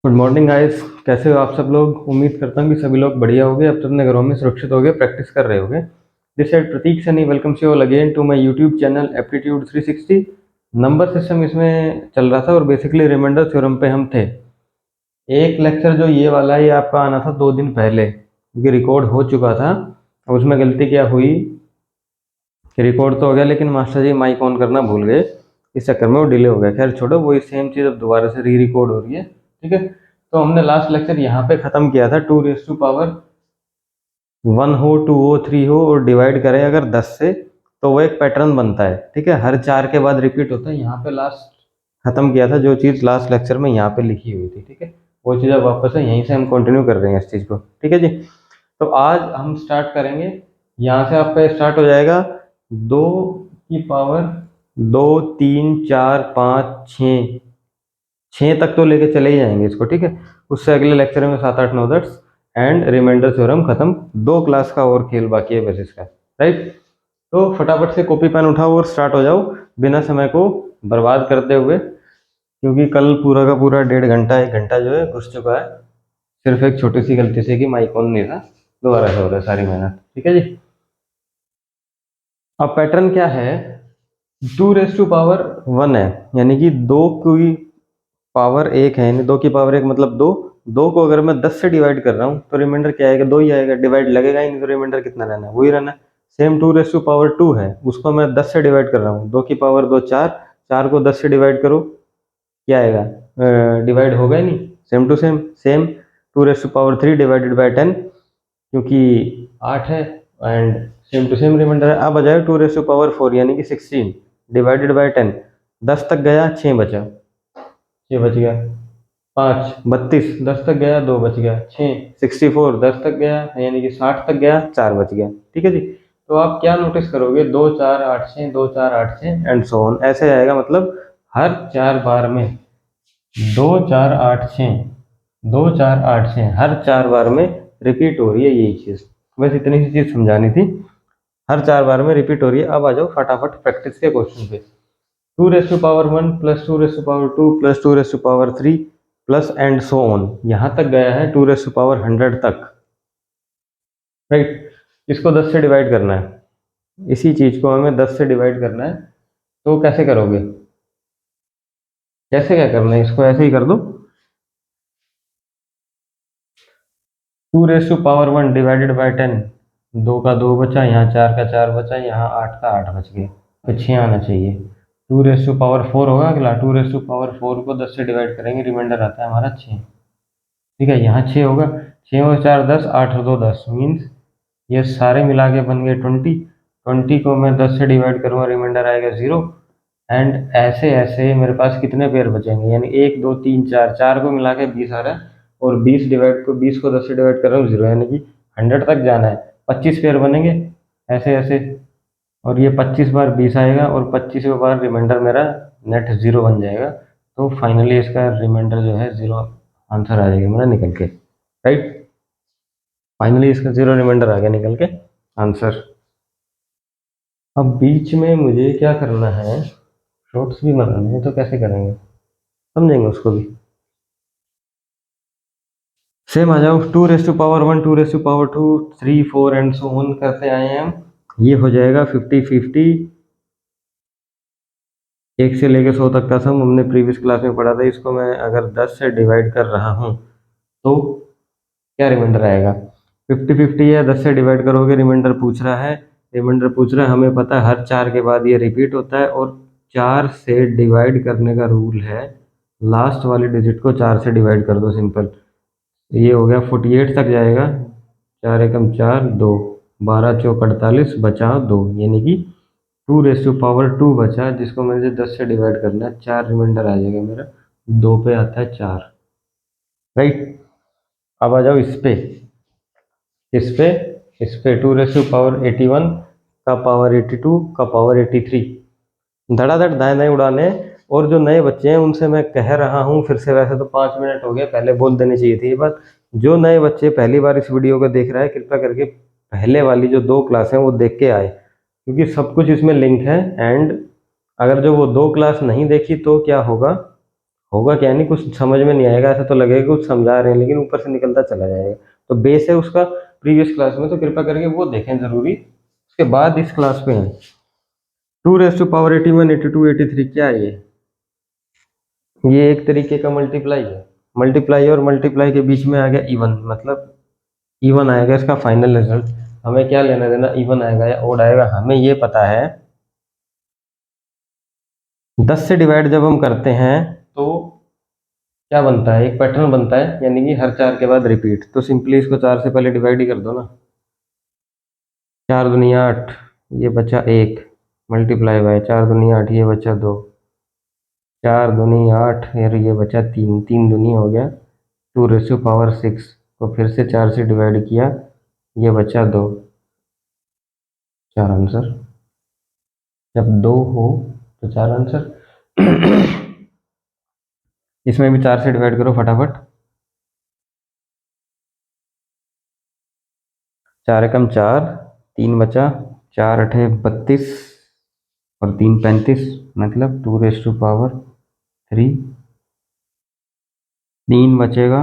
Good morning guys. कैसे हो आप सब लोग? उम्मीद करता हूँ कि सभी लोग बढ़िया होंगे, अब तो अपने घरों में सुरक्षित होंगे, प्रैक्टिस कर रहे होंगे। This side Prateek Sunny welcomes you all again to my YouTube channel aptitude 360। Number system इसमें चल रहा था और बेसिकली रिमाइंडर थ्योरम पे हम थे। एक लेक्चर जो ये वाला है ये आपका आना था 2 दिन पहले, क्योंकि रिकॉर्ड हो चुका था। अब उसमें गलती क्या हुई कि रिकॉर्ड तो हो गया लेकिन मास्टर जी माइक ऑन करना भूल गए, इस चक्कर में वो डिले हो गया। खैर छोड़ो, वही सेम चीज़ अब दोबारा से री रिकॉर्ड हो रही है। ठीक है, तो हमने लास्ट लेक्चर यहाँ पे ख़त्म किया था। 2 रेज़ टू पावर 1 हो, 2 हो, 3 हो और डिवाइड करें अगर 10 से तो वो एक पैटर्न बनता है। ठीक है, हर 4 के बाद रिपीट होता है। यहाँ पे लास्ट ख़त्म किया था जो चीज़ लास्ट लेक्चर में यहाँ पे लिखी हुई थी। ठीक है, वो चीज़ अब वापस है, यहीं से हम कंटिन्यू कर रहे हैं इस चीज़ को। ठीक है जी, तो आज हम स्टार्ट करेंगे। यहाँ से आपका स्टार्ट हो जाएगा 2 की पावर 2, 3, 4, 5, 6, 6 तक तो लेके चले ही जाएंगे इसको। ठीक है, उससे अगले लेक्चर में 7, 8, 9, 10 एंड रिमाइंडर थ्योरम खत्म। 2 क्लास का और खेल बाकी है बेसिस का। राइट, तो फटाफट से कॉपी पेन उठाओ और स्टार्ट हो जाओ बिना समय को बर्बाद करते हुए, क्योंकि कल पूरा का पूरा 1.5 घंटा 1 घंटा जो है घुस चुका है, सिर्फ एक छोटी सी गलती से कि माइक ऑन नहीं था। दोबारा से हो रहा है सारी मेहनत। ठीक है जी, अब पैटर्न क्या है? 2 रेज़ टू पावर 1 है, यानी कि 2 की पावर 1 है, यानी 2 की पावर 1 मतलब 2। 2 को अगर मैं 10 से डिवाइड कर रहा हूँ तो रिमाइंडर क्या आएगा? 2 ही आएगा। डिवाइड लगेगा ही नहीं, तो रिमाइंडर कितना रहना है? वही रहना है। सेम 2 रेज़ टू पावर 2 है, उसको मैं 10 से डिवाइड कर रहा हूँ। 2 की पावर 2 4, 4 को 10 से डिवाइड करो, क्या आएगा? डिवाइड होगा ही नहीं, same to same. Same 2 raise to power 3 divided by 10, क्योंकि 8 है and same to same remainder है। अब आ जाए 2 रेज़ टू पावर 4 यानी कि 16 डिवाइडेड बाई 10। 10 तक गया, 6 बचा, 6 बच गया। 5 32, 10 तक गया, 2 बच गया। 6 64, 10 तक गया यानी कि 60 तक गया, 4 बच गया। ठीक है जी, तो आप क्या नोटिस करोगे? 2 4 8 6, 2 4 8 6 एंड सो ऑन, ऐसे आएगा। मतलब हर 4 बार में 2 4 8 6, 2 4 8 6 हर 4 बार में रिपीट हो रही है यही चीज़। बस इतनी सी चीज़ समझानी थी, हर 4 बार में रिपीट हो रही है। अब आ जाओ फटाफट प्रैक्टिस के क्वेश्चन पे। 2 raise to power 1 plus 2 raise to power 2 plus 2 raise to power 3 plus and so on, यहाँ तक गया है 2 रेज़ टू पावर 100 तक। राइट, इसको 10 से डिवाइड करना है, इसी चीज़ को हमें 10 से डिवाइड करना है। तो कैसे करोगे? कैसे क्या करना है? इसको ऐसे ही कर दो। 2 raise to power 1 divided by 10, 2 का 2 बचा, यहाँ 4 का 4 बचा, यहाँ 8 का 8 बच गया, तो 6 आना चाहिए। 2 रेज़ टू पावर 4 होगा अगला। 2 रेज़ टू पावर 4 को 10 से डिवाइड करेंगे, रिमाइंडर आता है हमारा 6। ठीक है, यहाँ 6 होगा। 6 और 4 10, 8 और 2 10, मीन्स ये सारे मिला के बन गए 20। 20 को मैं 10 से डिवाइड करूँगा, रिमाइंडर आएगा 0। एंड ऐसे ऐसे मेरे पास कितने पेयर बचेंगे? यानी 1 2 3 4, 4 को मिला के 20 आ रहा है और 20 को 10 से डिवाइड कर रहा हूँ 0, यानी कि 100 तक जाना है। 25 पेयर बनेंगे ऐसे ऐसे, और ये 25 बार 20 आएगा और 25वें बार रिमाइंडर मेरा नेट 0 बन जाएगा। तो फाइनली इसका रिमाइंडर जो है 0 आंसर आ जाएगा मेरा निकल के। राइट, फाइनली इसका 0 रिमाइंडर आ गया निकल के आंसर। अब बीच में मुझे क्या करना है? शॉर्ट्स भी बनाने हैं, तो कैसे करेंगे समझेंगे उसको भी। सेम आ जाओ। 2 raise to power 1, 2 raise to power 2, 3 4 and so on करते आए हैं हम। ये हो जाएगा 50 50, 1 से लेकर 100 तक का सम हमने प्रीवियस क्लास में पढ़ा था। इसको मैं अगर 10 से डिवाइड कर रहा हूँ तो क्या रिमाइंडर आएगा? 50 50 है, 10 से डिवाइड करोगे, रिमाइंडर पूछ रहा है। रिमाइंडर पूछ रहा है, हमें पता है हर 4 के बाद ये रिपीट होता है और 4 से डिवाइड करने का रूल है, लास्ट वाले डिजिट को 4 से डिवाइड कर दो, सिंपल। ये हो गया 48 तक जाएगा। 4 एकम 4, 2, 12 चौक 48, बचा 2, यानी कि 2 रेज़ टू पावर 2 बचा, जिसको मुझे 10 से डिवाइड करना है। 4 रिमाइंडर आ जाएगा मेरा, 2 पे आता है 4। राइट, अब आ जाओ इस पे 2 रेज़ टू पावर 81 का पावर 82 का पावर 83, धड़ाधड़ दाएं दाएं उड़ाने। और जो नए बच्चे हैं उनसे मैं कह रहा हूँ फिर से, वैसे तो 5 मिनट हो गए, पहले बोल देनी चाहिए थी ये बात। जो नए बच्चे पहली बार इस वीडियो को देख रहा है, कृपया करके पहले वाली जो 2 क्लास हैं वो देख के आए, क्योंकि सब कुछ इसमें लिंक है। एंड अगर जो वो 2 क्लास नहीं देखी तो क्या होगा, होगा क्या, नहीं कुछ समझ में नहीं आएगा, ऐसा तो लगेगा कुछ समझा रहे हैं लेकिन ऊपर से निकलता चला जाएगा। तो बेस है उसका प्रीवियस क्लास में, तो कृपया करके वो देखें जरूरी, उसके बाद इस क्लास पे है। 2 रेज़ टू पावर 81, 82, 83 क्या है ये एक तरीके का मल्टीप्लाई है। मल्टीप्लाई और मल्टीप्लाई के बीच में आ गया इवन, मतलब इवन आएगा इसका फाइनल रिजल्ट। हमें क्या लेना देना, इवन आएगा या ओड आएगा, हमें ये पता है 10 से डिवाइड जब हम करते हैं तो क्या बनता है, एक पैटर्न बनता है, यानी कि हर 4 के बाद रिपीट। तो सिंपली इसको 4 से पहले डिवाइड ही कर दो ना। 4 दूनी 8, ये बचा 1, मल्टीप्लाई बाय 4 दूनी 8, ये बचा 2, 4 दूनी 8, फिर ये बचा 3, 3 दूनी हो गया 2 रेज़ टू पावर 6 को फिर से 4 से डिवाइड किया, ये बचा 2, 4 आंसर। जब 2 हो तो 4 आंसर। इसमें भी 4 से डिवाइड करो फटाफट। 4 एकम 4, 3 बचा, 4 अठे 32 और 3 35, मतलब 2 रेज़ टू पावर 3। 3 बचेगा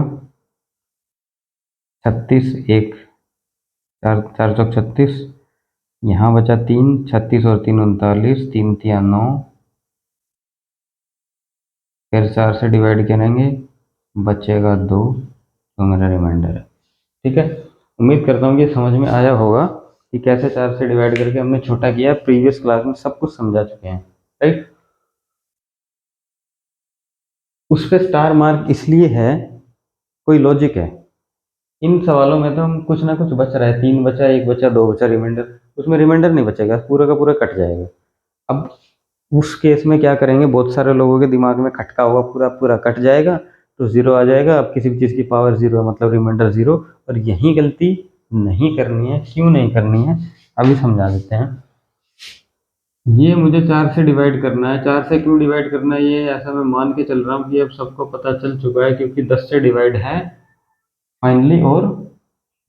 36, 1, 4 4 चौक 36, यहाँ बचा 3, 36 और 3 39, 3 तिया 9, फिर 4 से डिवाइड करेंगे, बचेगा 2, तो मेरा रिमाइंडर है। ठीक है, उम्मीद करता हूँ कि समझ में आया होगा कि कैसे 4 से डिवाइड करके हमने छोटा किया। प्रीवियस क्लास में सब कुछ समझा चुके हैं, राइट। उस पर स्टार मार्क इसलिए है, कोई लॉजिक है। इन सवालों में तो हम कुछ ना कुछ बच रहा है, 3 बचा, 1 बचा, 2 बचा, रिमाइंडर, उसमें रिमाइंडर नहीं बचेगा, पूरा का पूरा कट जाएगा। अब उस केस में क्या करेंगे, बहुत सारे लोगों के दिमाग में खटका हुआ पूरा पूरा कट जाएगा, तो जीरो आ जाएगा। अब किसी भी चीज़ की पावर जीरो है मतलब रिमाइंडर जीरो। और यही गलती नहीं करनी है, क्यों नहीं करनी है अभी समझा देते हैं। ये मुझे 4 से डिवाइड करना है, 4 से क्यों डिवाइड करना है, ये ऐसा मैं मान के चल रहा हूँ कि अब सबको पता चल चुका है, क्योंकि 10 से डिवाइड है फाइनली, और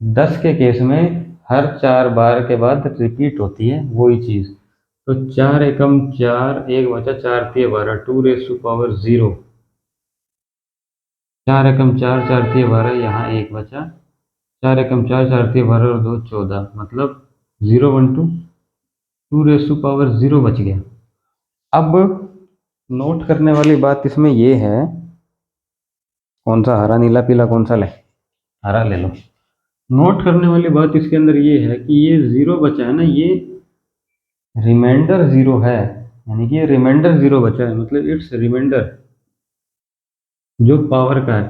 10 के केस में हर 4 बार के बाद रिपीट होती है वही चीज़। तो 4 एकम 4, 1 बचा, 4 तिये 12, 2 रेज़ टू पावर 0। 4 एकम 4, 4 तिये 12, यहाँ 1 बचा, 4 एकम 4, 4 तिये 12 और 2 14, मतलब 0 1 2, 2 रेज़ टू पावर 0 बच गया। अब नोट करने वाली बात इसमें ये है, कौन सा, हरा नीला पीला कौन सा ले, हरा ले लो। नोट करने वाली बात इसके अंदर ये है कि ये 0 बचा है ना, ये रिमाइंडर 0 है, यानी कि ये रिमाइंडर 0 बचा है, मतलब इट्स रिमाइंडर जो पावर का है।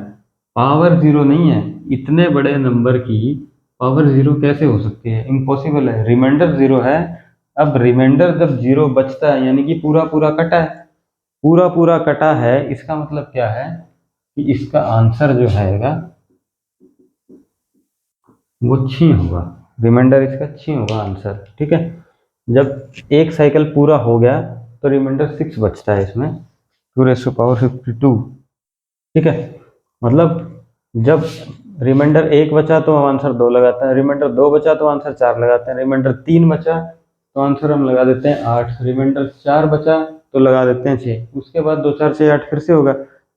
पावर 0 नहीं है, इतने बड़े नंबर की पावर 0 कैसे हो सकती है, इम्पॉसिबल है, रिमाइंडर 0 है। अब रिमाइंडर जब 0 बचता है यानी कि पूरा पूरा कटा है, पूरा पूरा कटा है, इसका मतलब क्या है कि इसका आंसर जो आएगा वो 6 होगा, रिमाइंडर इसका 6 होगा आंसर। ठीक है, जब एक साइकिल पूरा हो गया तो रिमाइंडर 6 बचता है इसमें, 2 रेज़ टू पावर 52। ठीक है, मतलब जब रिमाइंडर 1 बचा तो हम आंसर 2 लगाते हैं, रिमाइंडर 2 बचा तो आंसर 4 लगाते हैं, रिमाइंडर 3 बचा तो आंसर हम लगा देते हैं 8, रिमाइंडर 4 बचा तो लगा देते हैं 6, उसके बाद 2 4 6 8 फिर से होगा।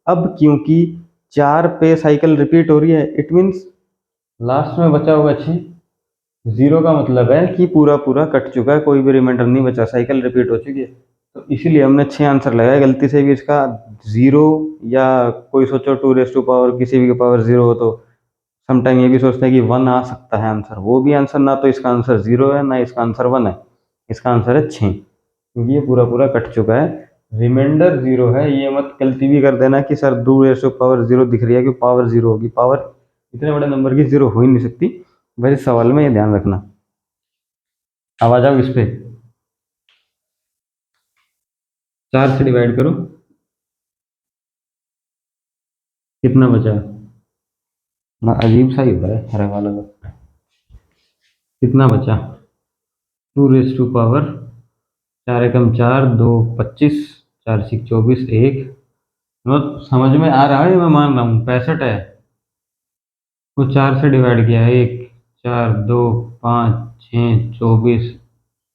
अब क्योंकि 4 पे साइकिल रिपीट हो रही है, इट मीन्स लास्ट में बचा होगा 6। 0 का मतलब है कि पूरा पूरा कट चुका है, कोई भी रिमाइंडर नहीं बचा, साइकिल रिपीट हो चुकी है। तो इसीलिए हमने 6 आंसर लगाया, गलती से भी इसका 0, या कोई सोचो 2 रेज़ टू पावर किसी भी का पावर 0 हो तो समटाइम ये भी सोचते हैं कि 1 आ सकता है आंसर, वो भी आंसर ना, तो इसका आंसर 0 है ना इसका आंसर 1 है, इसका आंसर है 6, क्योंकि ये पूरा पूरा कट चुका है, रिमाइंडर 0 है। ये मत गलती भी कर देना कि सर 2 रेज़ टू पावर 0 दिख रही है कि पावर 0 होगी, पावर इतने बड़े नंबर की 0 हो ही नहीं सकती। बस इस सवाल में ये ध्यान रखना। अब आ जाओ इस पे, 4 से डिवाइड करो, कितना बचा, ना अजीब सा ही हो रहा है हरे वाला का, कितना बचा, 2 रेज़ टू पावर 4 एकम 4, 2 25, 4 6 24, 1, मतलब समझ में आ रहा है, मैं मान रहा हूँ 65 है, वो 4 से डिवाइड किया है, 1 4 2 5 6 24,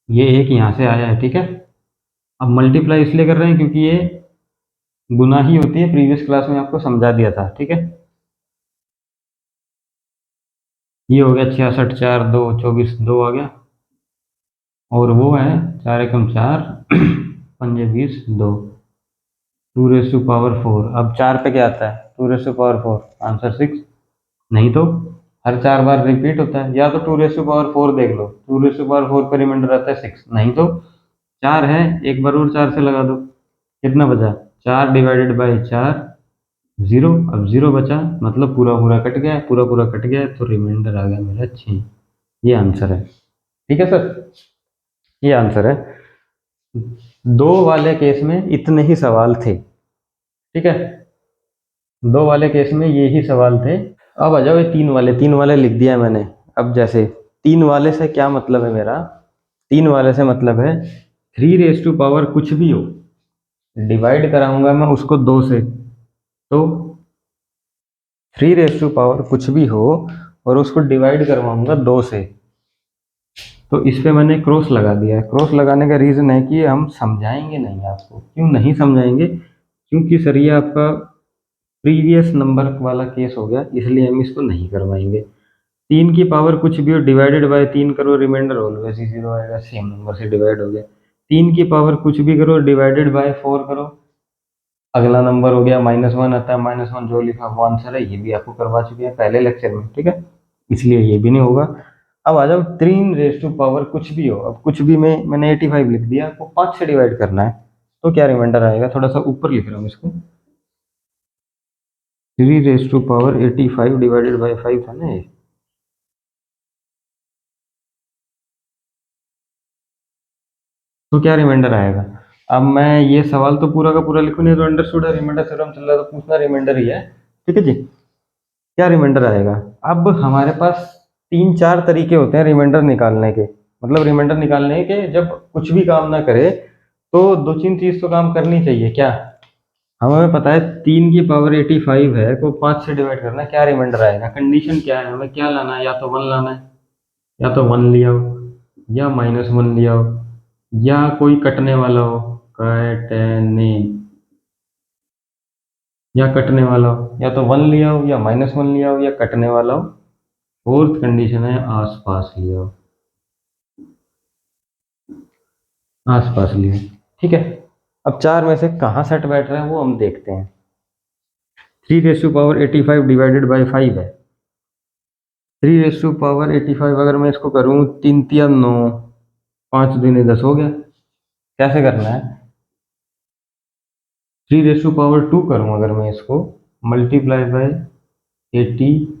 ये एक यहाँ से आया है। ठीक है, अब मल्टीप्लाई इसलिए कर रहे हैं क्योंकि ये गुना ही होती है, प्रीवियस क्लास में आपको समझा दिया था, ठीक है। ये हो गया 66, 4 2 24, 2 आ गया। और वो है 4 एकम 4 पंजे 20, 2, 2 रेज़ टू पावर 4। अब 4 पे क्या आता है? 2 रेज़ टू पावर 4, आंसर 6। नहीं तो हर 4 बार रिपीट होता है, या तो 2 रेज़ टू पावर 4 देख लो, 2 रेज़ टू पावर 4 पे रिमाइंडर आता है 6, नहीं तो 4 है, एक बार और 4 से लगा दो, कितना बचा? 4 डिवाइडेड बाई 4, 0। अब 0 बचा, मतलब पूरा पूरा कट गया, पूरा पूरा कट गया, तो रिमाइंडर आ गया मेरा 6। ये आंसर है, ठीक है सर, ये आंसर है। दो वाले केस में इतने ही सवाल थे, ठीक है, दो वाले केस में ये ही सवाल थे। अब आ जाओ ये तीन वाले लिख दिया है मैंने। अब जैसे तीन वाले से क्या मतलब है मेरा? तीन वाले से मतलब है 3 रेज़ टू पावर कुछ भी हो, डिवाइड कराऊंगा मैं उसको 2 से, तो 3 रेज़ टू पावर कुछ भी हो और उसको डिवाइड करवाऊंगा 2 से, तो इस पे मैंने क्रॉस लगा दिया है। क्रॉस लगाने का रीज़न है कि हम समझाएंगे नहीं आपको। क्यों नहीं समझाएंगे? क्योंकि सर ये आपका प्रीवियस नंबर वाला केस हो गया, इसलिए हम इसको नहीं करवाएंगे। 3 की पावर कुछ भी हो डिवाइडेड बाय 3 करो, रिमाइंडर ऑलवेज ही 0 आएगा, सेम नंबर से डिवाइड हो गया। 3 की पावर कुछ भी करो डिवाइडेड बाय 4 करो, अगला नंबर हो गया -1 आता है, -1 जो लिखा वो आंसर है। ये भी आपको करवा चुके हैं पहले लेक्चर में, ठीक है, इसलिए ये भी नहीं होगा। अब आ जाओ 3 रेज़ टू पावर कुछ भी हो। अब कुछ भी में मैंने 85 लिख दिया, आपको 5 से डिवाइड करना है, तो क्या रिमाइंडर आएगा? थोड़ा सा ऊपर लिख रहा हूँ इसको, 3 raise to power 85 divided by 5 था ना ये, तो क्या रिमाइंडर आएगा? अब मैं ये सवाल तो पूरा का पूरा लिखूं नहीं तो अंडरस्टूड है, रिमाइंडर थ्योरम चल रहा है तो पूछना रिमाइंडर ही है, ठीक है जी। क्या रिमाइंडर आएगा? अब हमारे पास तीन चार तरीके होते हैं रिमाइंडर निकालने के, मतलब रिमाइंडर निकालने के जब कुछ भी काम ना करे तो दो तीन चीज तो काम करनी चाहिए। क्या? हमें पता है 3 की पावर 85 है को 5 से डिवाइड करना है, क्या रिमाइंडर आएगा? कंडीशन क्या है? हमें क्या लाना है? या तो 1 लाना है, या तो 1 लिया हो, या -1 लिया हो, या कोई कटने वाला हो, कटने, या कटने वाला हो, या तो 1 लिया हो, या -1 लिया हो, या कटने वाला हो। फोर्थ कंडीशन है आसपास लिया हो, आसपास लिया हो, ठीक है। अब चार में से कहाँ सेट बैठ रहा है वो हम देखते हैं। 3 raise to power 85 divided by 5 है। 3 रेज़ टू पावर 85 अगर मैं इसको करूँ, 3 तिया 9, 5 दूनी 10 हो गया। कैसे करना है? 3 रेज़ टू पावर 2 करूँ अगर मैं इसको, मल्टीप्लाई बाय 83,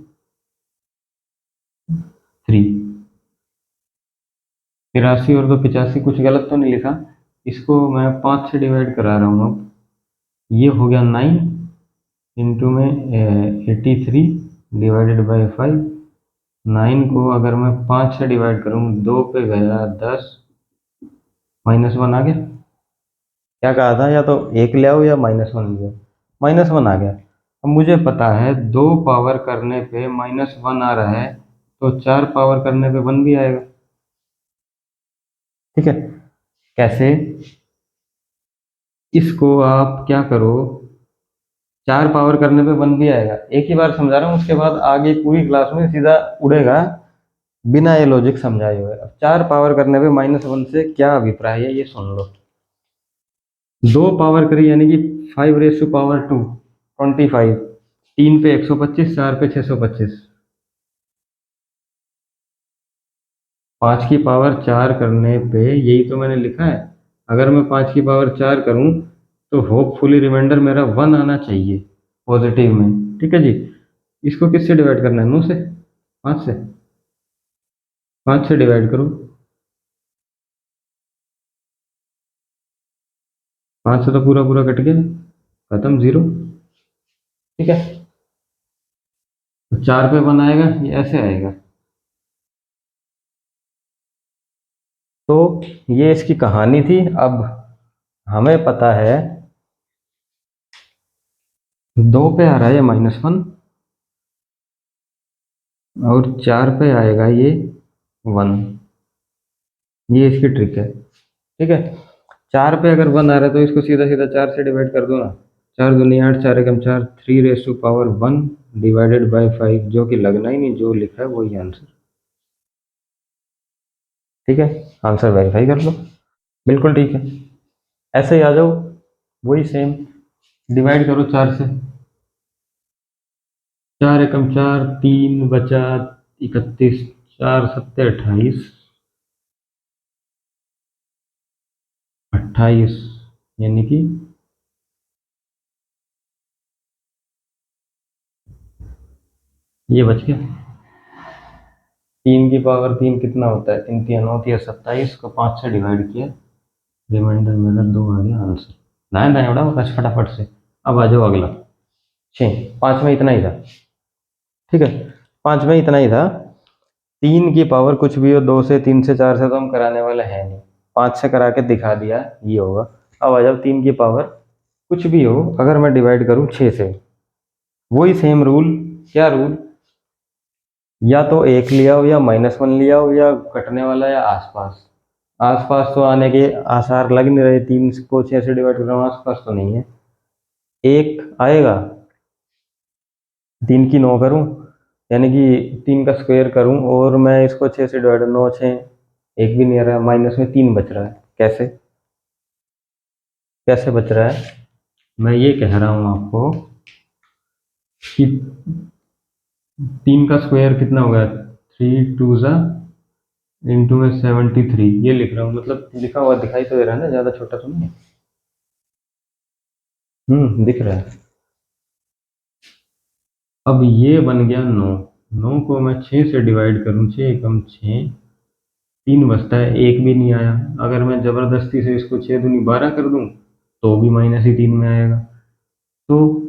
83 और 2 85, कुछ गलत तो नहीं लिखा? इसको मैं 5 से डिवाइड करा रहा हूँ। अब ये हो गया 9 इंटू में 83 डिवाइडेड बाई 5। 9 को अगर मैं 5 से डिवाइड करूँ, 2 पे गया 10, -1 आ गया। क्या कहा था? या तो एक ले आओ या -1 ले आओ, -1 आ गया। अब मुझे पता है 2 पावर करने पे -1 आ रहा है, तो 4 पावर करने पे 1 भी आएगा, ठीक है। कैसे? इसको आप क्या करो, 4 पावर करने पे 1 भी आएगा, एक ही बार समझा रहा हूँ, उसके बाद आगे पूरी क्लास में सीधा उड़ेगा बिना ये लॉजिक समझाए हुए। अब 4 पावर करने पे -1 से क्या अभिप्राय है ये सुन लो। 2 पावर करी यानी कि 5 रेज़ टू पावर 2, 25, 3 पे 125, 4 पे 625, 5 की पावर 4 करने पे, यही तो मैंने लिखा है, अगर मैं 5 की पावर 4 करूं तो होपफुली रिमाइंडर मेरा 1 आना चाहिए पॉजिटिव में, ठीक है जी। इसको किससे डिवाइड करना है? 9 से, 5 से, 5 से डिवाइड करो, 5 से तो पूरा पूरा कट गया, खत्म, 0, ठीक है। तो 4 पे 1 आएगा, ये ऐसे आएगा। तो ये इसकी कहानी थी। अब हमें पता है 2 पे आ रहा है ये -1, और 4 पे आएगा ये 1, ये इसकी ट्रिक है, ठीक है। 4 पे अगर 1 आ रहा है तो इसको सीधा सीधा 4 से डिवाइड कर दो ना, 4 दूनी 8, 4 एकम 4, 3^1 डिवाइडेड बाय 5, जो कि लगना ही नहीं, जो लिखा है वही आंसर। ठीक है, आंसर वेरीफाई कर लो। बिल्कुल ठीक है, ऐसे ही आ जाओ, वही सेम डिवाइड करो 4 से। 4 एकम 4, 3 बचा 31, 4 सत्ते 28, 28 यानी कि ये बच गया। 3 की पावर 3 कितना होता है, 3 3 होती है 27 को 5 से डिवाइड किया, रिमाइंडर मेरा 2 आ गया आंसर। दाएं दाएं उड़ा बस फटाफट से। अब आ जाओ अगला 6, 5 में इतना ही था। ठीक है, 5 में इतना ही था। 3 की पावर कुछ भी हो, 2 से 3 से 4 से तो हम कराने वाले हैं नहीं, 5 से करा के दिखा दिया, ये होगा। अब आ जाओ 3 की पावर कुछ भी हो, अगर मैं डिवाइड करूं 6 से, वही सेम रूल। क्या रूल, या तो 1 लिया हो या -1 लिया हो या कटने वाला या आसपास। आसपास तो आने के आसार लग नहीं रहे, 3 को 6 से डिवाइड कर रहा हूँ, आसपास तो नहीं है। 1 आएगा, 3 की 9 करूं, यानी कि 3 का स्क्वायर करूं, और मैं इसको 6 से डिवाइड, 9 6, 1 भी नहीं आ रहा, माइनस में 3 बच रहा है। कैसे कैसे बच रहा है, मैं ये कह रहा हूं आपको कि 3 का स्क्वायर कितना होगा, 3 2 इंटू में 73, ये लिख रहा हूँ, मतलब लिखा हुआ दिखाई तो दे रहा है ना, ज़्यादा छोटा तो नहीं है। दिख रहा है। अब ये बन गया 9, 9 को मैं 6 से डिवाइड करूँ, 6 एकम 6, 3 बचता है, 1 भी नहीं आया। अगर मैं ज़बरदस्ती से इसको 6 दूनी 12 कर दूँ तो भी माइनस ही 3 में आएगा। तो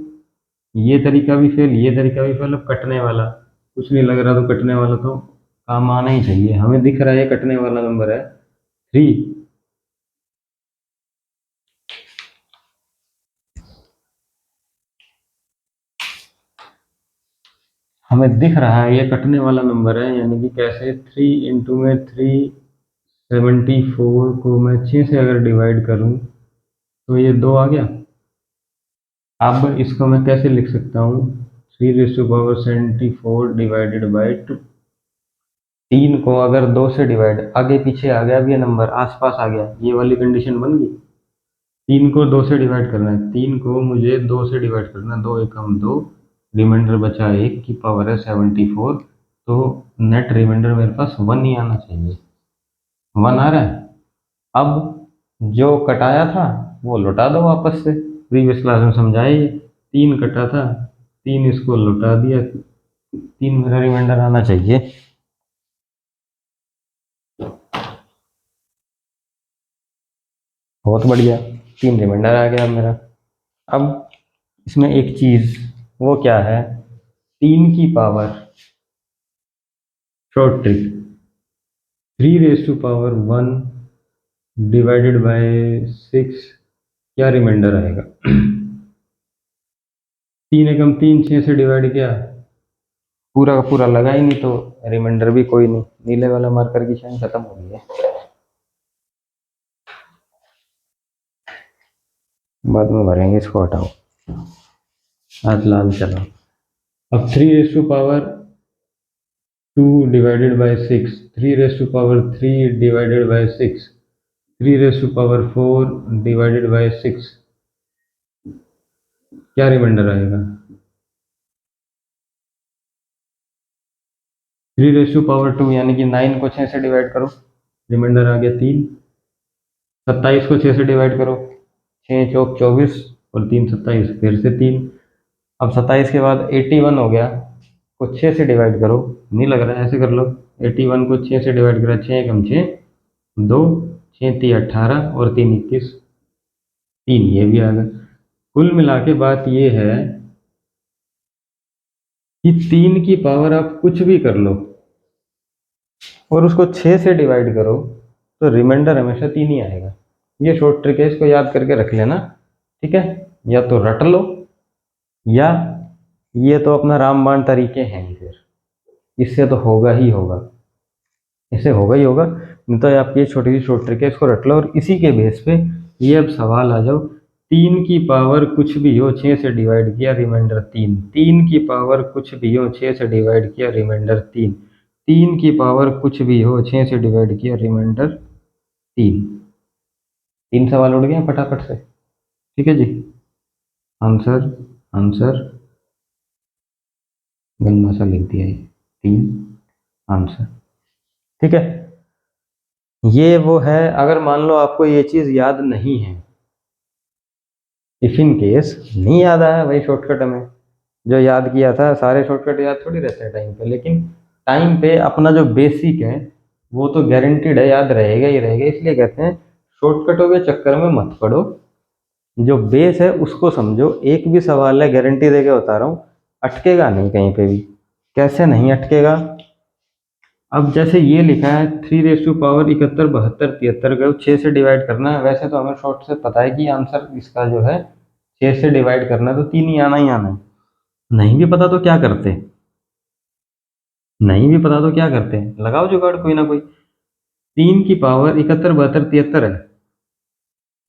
ये तरीका भी फेल, ये तरीका भी फेल। अब कटने वाला कुछ नहीं लग रहा, तो कटने वाला तो काम आना ही चाहिए। हमें दिख रहा है कटने वाला नंबर है 3। हमें दिख रहा है ये कटने वाला नंबर है, यानी कि कैसे, 3 इंटू में 374 को मैं 6 से अगर डिवाइड करूं तो ये 2 आ गया। अब इसको मैं कैसे लिख सकता हूँ, 3^74 डिवाइडेड बाई 2। 3 को अगर 2 से डिवाइड, आगे पीछे आ गया, अब ये नंबर आसपास आ गया, ये वाली कंडीशन बन गई। 3 को 2 से डिवाइड करना है, 3 को मुझे 2 से डिवाइड करना है, 2 एकम 2, रिमाइंडर बचा 1 की पावर है 74, तो नेट रिमाइंडर मेरे पास 1 ही आना चाहिए। 1 आ रहा है। अब जो कटाया था वो लौटा दो वापस से, प्रीवियस क्लास में समझाया ये, 3 कटा था, 3 इसको लौटा दिया, 3 मेरा रिमाइंडर आना चाहिए। बहुत बढ़िया, 3 रिमाइंडर आ गया मेरा। अब इसमें एक चीज, वो क्या है, 3 की power, short trick, 3^1 divided by 6, क्या रिमाइंडर आएगा। 3 एकम 3, 6 से डिवाइड किया, पूरा का पूरा लगा ही नहीं, तो रिमाइंडर भी कोई नहीं, नीले वाला मार्कर की शाइन खत्म हो गई है, बाद में भरेंगे, इसको हटाओ, आज लाल चला। अब 3^2 divided by 6, 3^3 divided by 6, 3^4 divided by 6, क्या रिमाइंडर आएगा। 3^2 यानी कि 9 को 6 से डिवाइड करो, रिमाइंडर आ गया 3। 27 को 6 से डिवाइड करो, 6 चौक 24 और 3 27, फिर से 3। अब 27 के बाद 81 हो गया, को 6 से डिवाइड करो, नहीं लग रहा है, ऐसे कर लो, 81 को 6 से डिवाइड करा, 6 एकम 6, 2, 6 3 18 और 3 21, 3 ये भी आ गया। कुल मिला के बात ये है कि 3 की पावर आप कुछ भी कर लो और उसको 6 से डिवाइड करो, तो रिमाइंडर हमेशा 3 ही आएगा। ये शॉर्ट ट्रिक है, इसको याद करके रख लेना। ठीक है, या तो रट लो, या ये तो अपना रामबाण तरीके हैं ही, फिर इससे तो होगा ही होगा, इससे होगा ही होगा। नहीं तो आपकी ये छोटी सी शॉर्ट ट्रिक है, इसको रट लो, और इसी के बेस पे ये अब सवाल आ जाओ 3 की पावर कुछ भी हो 6 से डिवाइड किया रिमाइंडर 3, 3 की पावर कुछ भी हो 6 से डिवाइड किया रिमाइंडर 3, 3 की पावर कुछ भी हो 6 से डिवाइड किया रिमाइंडर 3। 3 सवाल उड़ गए फटाफट से। ठीक है जी। आंसर, आंसर गंदा सा लिख दिया ये, 3 आंसर। ठीक है, ये वो है। अगर मान लो आपको ये चीज याद नहीं है, इफ इन केस नहीं याद आया, वही शॉर्टकट में जो याद किया था, सारे शॉर्टकट याद थोड़ी रहते हैं टाइम पे, लेकिन टाइम पे अपना जो बेसिक है वो तो गारंटीड है, याद रहेगा ही रहेगा। इसलिए कहते हैं शॉर्टकटों के चक्कर में मत पड़ो, जो बेस है उसको समझो। एक भी सवाल है, गारंटी देके बता रहा हूँ, अटकेगा नहीं कहीं पे भी। कैसे नहीं अटकेगा? अब जैसे ये लिखा है 3 रेज़ टू पावर 71 72 73 को 6 से डिवाइड करना है। वैसे तो हमें शॉर्ट से पता है कि आंसर इसका जो है 6 से डिवाइड करना है, तो 3 ही आना है। नहीं भी पता तो क्या करते, नहीं भी पता तो क्या करते हैं, लगाओ जुगाड़ कोई ना कोई। 3 की पावर 71 72 73 है।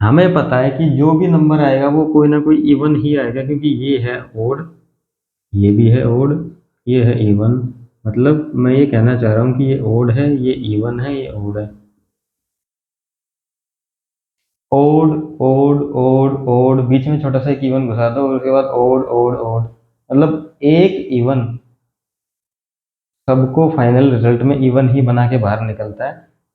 हमें पता है कि जो भी नंबर आएगा वो कोई ना कोई इवन ही आएगा, क्योंकि ये है ओड, ये भी है ओड, ये है इवन। मतलब मैं ये कहना चाह रहा हूँ कि ये ओड है, ये इवन है, ये ओड है। ओड ओड ओड ओड, बीच में छोटा सा एक इवन घुसा दो, और उसके बाद ओड ओड ओड, मतलब एक इवन सबको फाइनल रिजल्ट में इवन ही बना के बाहर निकलता है,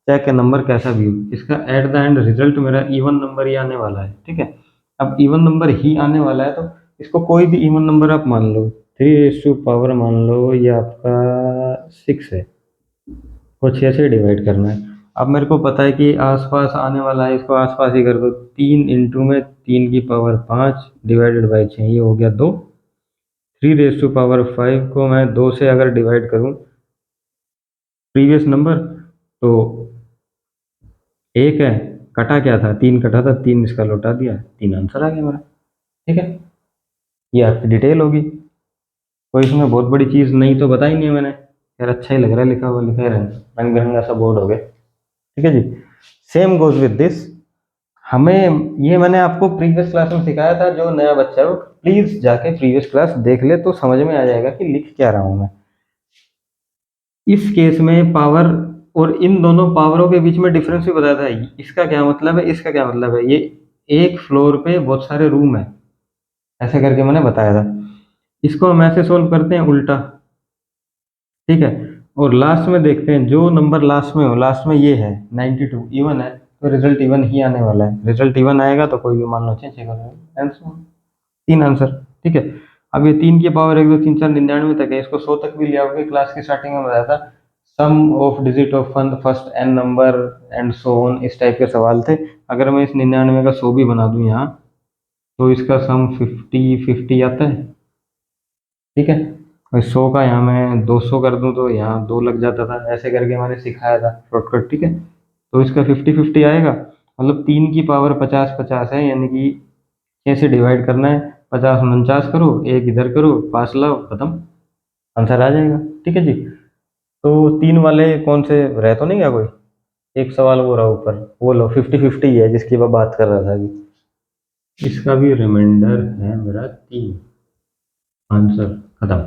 चाहे का नंबर कैसा भी हो। इसका एट द एंड रिजल्ट मेरा इवन नंबर ही आने वाला है। ठीक है, अब इवन नंबर ही आने वाला है तो इसको कोई भी इवन नंबर आप मान लो, 3 रेज़ टू पावर मान लो ये आपका 6 है, को 6 से डिवाइड करना है। अब मेरे को पता है कि आसपास आने वाला है, इसको आसपास ही कर दो। 3 इंटू में 3 की पावर 5 डिवाइडेड बाई 6, ये हो गया 2। 3 रेज़ टू पावर 5 को मैं 2 से अगर डिवाइड करूं प्रीवियस नंबर, तो 1 है, कटा क्या था, 3 कटा था, 3 इसका लौटा दिया, 3 आंसर आ गया मेरा। ठीक है, ये आपकी डिटेल होगी, कोई इसमें बहुत बड़ी चीज़ नहीं तो बताई नहीं है मैंने। यार अच्छा ही लग रहा है लिखा हुआ, लिखा ही रहना, रंग बिरंगा सा बोर्ड हो गया। ठीक है जी। Same goes with this. हमें, ये मैंने आपको प्रीवियस क्लास में सिखाया था, जो नया बच्चा है वो प्लीज जाके प्रीवियस क्लास देख ले, तो समझ में आ जाएगा कि लिख क्या रहा हूं मैं। इस केस में पावर और इन दोनों पावरों के बीच में डिफरेंस भी बताया था, इसका क्या मतलब है, इसका क्या मतलब है। ये एक फ्लोर पे बहुत सारे रूम है, ऐसे करके मैंने बताया था। इसको हम ऐसे सोल्व करते हैं उल्टा। ठीक है, और लास्ट में देखते हैं जो नंबर लास्ट में हो, लास्ट में ये है 92 इवन है, तो रिजल्ट इवन ही आने वाला है। रिजल्ट इवन आएगा तो कोई भी मान लो चेंज करेगा आंसर, 3 आंसर। ठीक है, अब ये 3 की पावर 1 2 3 4 99 तक है, इसको 100 तक भी ले आओगे। क्लास की स्टार्टिंग में बताया था sum of digit of first n number and so on, इस टाइप के सवाल थे। अगर मैं इस 99 का 100 भी बना दूं यहाँ, तो इसका सम 50 आता है। ठीक है, और 100 का यहाँ मैं 200 कर दूं तो यहाँ 2 लग जाता था, ऐसे करके मैंने सिखाया था शॉर्टकट। ठीक है, तो इसका 50 50 आएगा, मतलब 3 की पावर 50 50 है, यानी कि 6 से डिवाइड करना है। 50 49 करो, एक इधर करो, 5 लाओ, खत्म, आंसर आ जाएगा। ठीक है जी। तो 3 वाले कौन से रह तो नहीं गया कोई? एक सवाल वो रहा ऊपर, वो लो 50 50 है जिसकी मैं बात कर रहा था अभी, इसका भी रिमाइंडर है मेरा 3, आंसर खत्म।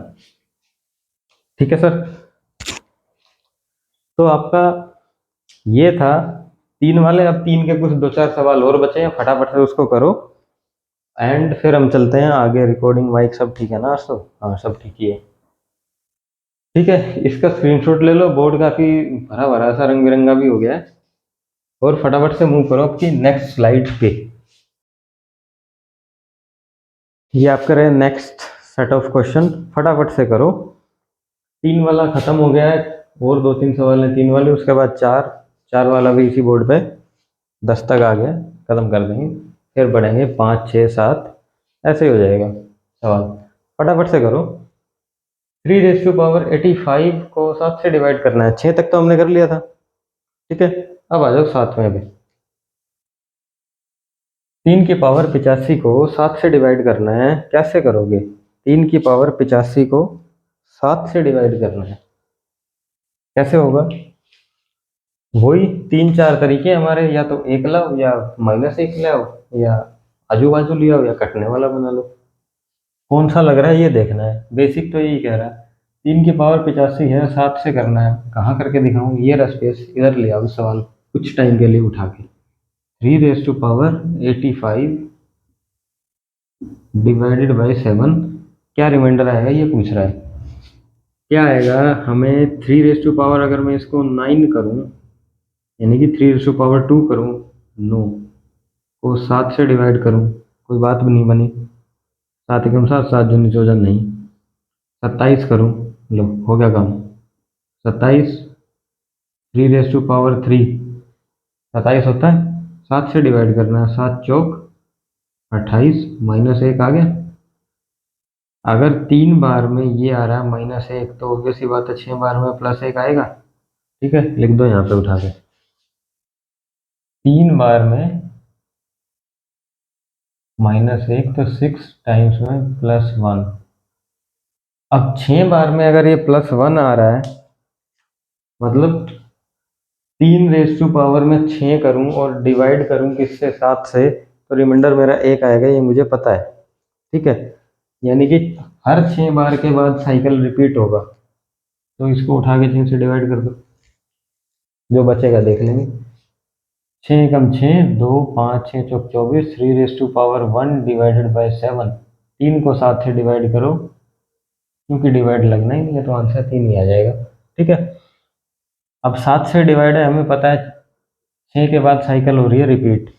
ठीक है सर, तो आपका ये था 3 वाले। अब 3 के कुछ 2 4 सवाल और बचे हैं, फटाफट से उसको करो, एंड फिर हम चलते हैं आगे। रिकॉर्डिंग माइक सब ठीक है ना आज तो? हाँ सब ठीक ही है। ठीक है, इसका स्क्रीनशॉट ले लो, बोर्ड काफी भरा भरा सा रंग बिरंगा भी हो गया है। और फटाफट से मूव करो आपकी नेक्स्ट स्लाइड पे। ये आपका रहे नेक्स्ट सेट ऑफ क्वेश्चन, फटाफट से करो। 3 वाला खत्म हो गया है, और 2 3 सवाल हैं 3 वाले, उसके बाद 4, 4 वाला भी इसी बोर्ड पे 10 तक आ गया, खत्म कर देंगे। फिर बढ़ेंगे 5 6 7, ऐसे ही हो जाएगा सवाल। फटाफट से करो। 3 रेज़ टू पावर 85 को 7 से डिवाइड करना है, 6 तक तो हमने कर लिया था। ठीक है, अब आ जाओ 7वें पे। 3 की पावर 85 को 7 से डिवाइड करना है, कैसे करोगे? 3 की पावर 85 को 7 से डिवाइड करना है, कैसे होगा? वही 3 4 तरीके हमारे, या तो 1 लाओ, या -1 लाओ, या आजू बाजू लिया हो या कटने वाला बना लो, कौन सा लग रहा है ये देखना है। बेसिक तो यही कह रहा है, 3 की पावर 85 है, 7 से करना है। कहाँ करके दिखाऊं, ये रहा स्पेस, इधर ले आओ सवाल कुछ टाइम के लिए उठा के। 3 raise to power 85 divided by 7, क्या रिमाइंडर आएगा ये पूछ रहा है। क्या आएगा हमें, 3 रेज टू पावर अगर मैं इसको 9 करूं, यानी कि 3 रेज टू पावर 2 करूं, नो, को 7 से डिवाइड करूं, कोई बात भी नहीं बनी, 7 एकम 7, 7 दूनी 14, नहीं, 27 करूं, लो हो गया काम। 27, 3 रेज टू पावर 3, 27 होता है, 7 से डिवाइड करना है, 7 चौक 28, -1 आ गया। अगर 3 बार में ये आ रहा है -1, तो ऑब्वियस सी बात है 6 बार में +1 आएगा। ठीक है, लिख दो यहाँ पे उठा के, 3 बार में -1 तो 6 टाइम्स में +1। अब 6 बार में अगर ये +1 आ रहा है, मतलब 3 रेज टू पावर में 6 करूं और डिवाइड करूं किससे, 7 से, तो रिमाइंडर मेरा 1 आएगा, ये मुझे पता है। ठीक है, यानी कि हर 6 बार के बाद साइकिल रिपीट होगा, तो इसको उठा के 6 से डिवाइड कर दो, जो बचेगा देख लेंगे। 6 एकम 6, 2, 5, 6 चौक 24, 3 raise to power 1 divided by 7, 3 को 7 से डिवाइड करो, क्योंकि डिवाइड लगना ही नहीं है तो आंसर 3 ही आ जाएगा। ठीक है, अब 7 से डिवाइड है, हमें पता है 6 के बाद साइकिल हो रही है रिपीट।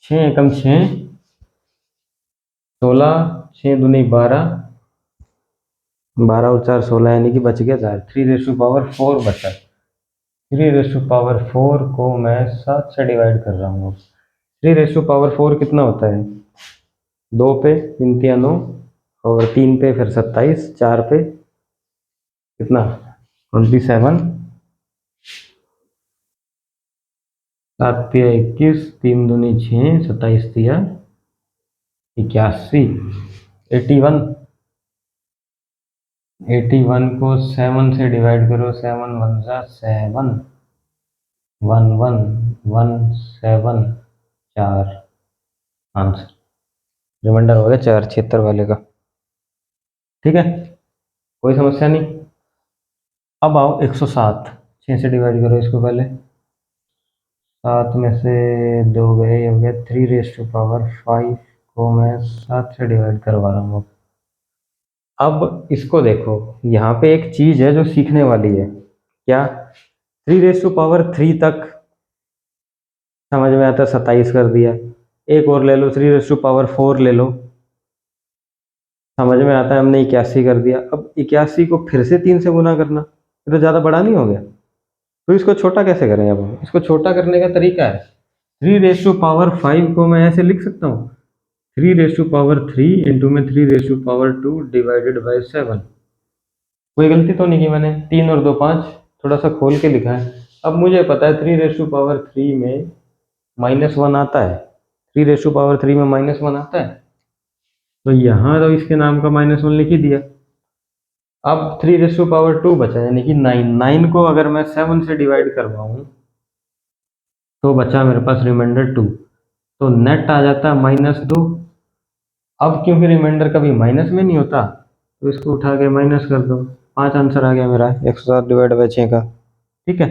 6 एकम 6, 16, 6 दूनी 12, 12 और 4 16, यानी कि बच गया 4, 3 रेज टू पावर 4 बचा। 3 रेज टू पावर 4 को मैं 7 से डिवाइड कर रहा हूँ। 3 रेज टू पावर 4 कितना होता है, 2 पे 3 तिया 9, और 3 पे फिर 27, 4 पे कितना 27, 7 तिया 21, 3 दूनी 6, 27 तिया 81, 81, 81 को 7 से डिवाइड करो, 7 वन जा 7, 1 1 1 7, 4, आंसर रिमाइंडर हो गया 4, 76 वाले का। ठीक है, कोई समस्या नहीं। अब आओ 107, 6 से डिवाइड करो इसको पहले, 7 में से 2 गए, हो गया 3 रेज टू पावर 5 को मैं 7 से डिवाइड करवा रहा हूँ। अब इसको देखो, यहाँ पे एक चीज है जो सीखने वाली है, क्या, 3 रेज टू पावर 3 तक समझ में आता है, 27 कर दिया। एक और ले लो, 3 रेज टू पावर 4 ले लो, समझ में आता है, हमने 81 कर दिया। अब 81 को फिर से 3 से गुना करना, ये तो ज़्यादा बड़ा नहीं हो गया, तो इसको छोटा कैसे करें। अब हम इसको छोटा करने का तरीका है, 3 रेज टू पावर 5 को मैं ऐसे लिख सकता हूँ, 3 रेज टू पावर 3 इंटू में 3 raise to power 2 divided by 7। कोई गलती तो नहीं की मैंने, 3 और 2 5, थोड़ा सा खोल के लिखा है। अब मुझे पता है 3 रेज टू पावर 3 में -1 आता है, 3 रेज टू पावर 3 में -1 आता है, तो यहाँ तो इसके नाम का -1 लिख ही दिया। अब 3 रेज टू पावर 2 बचा, यानी कि 9, 9 को अगर मैं 7 से डिवाइड करवाऊँ, तो बचा मेरे पास रिमाइंडर 2, तो नेट आ जाता है -2। अब क्योंकि रिमाइंडर कभी माइनस में नहीं होता, तो इसको उठा के माइनस कर दो, 5 आंसर आ गया मेरा 107 डिवाइड बाई 6 का। ठीक है,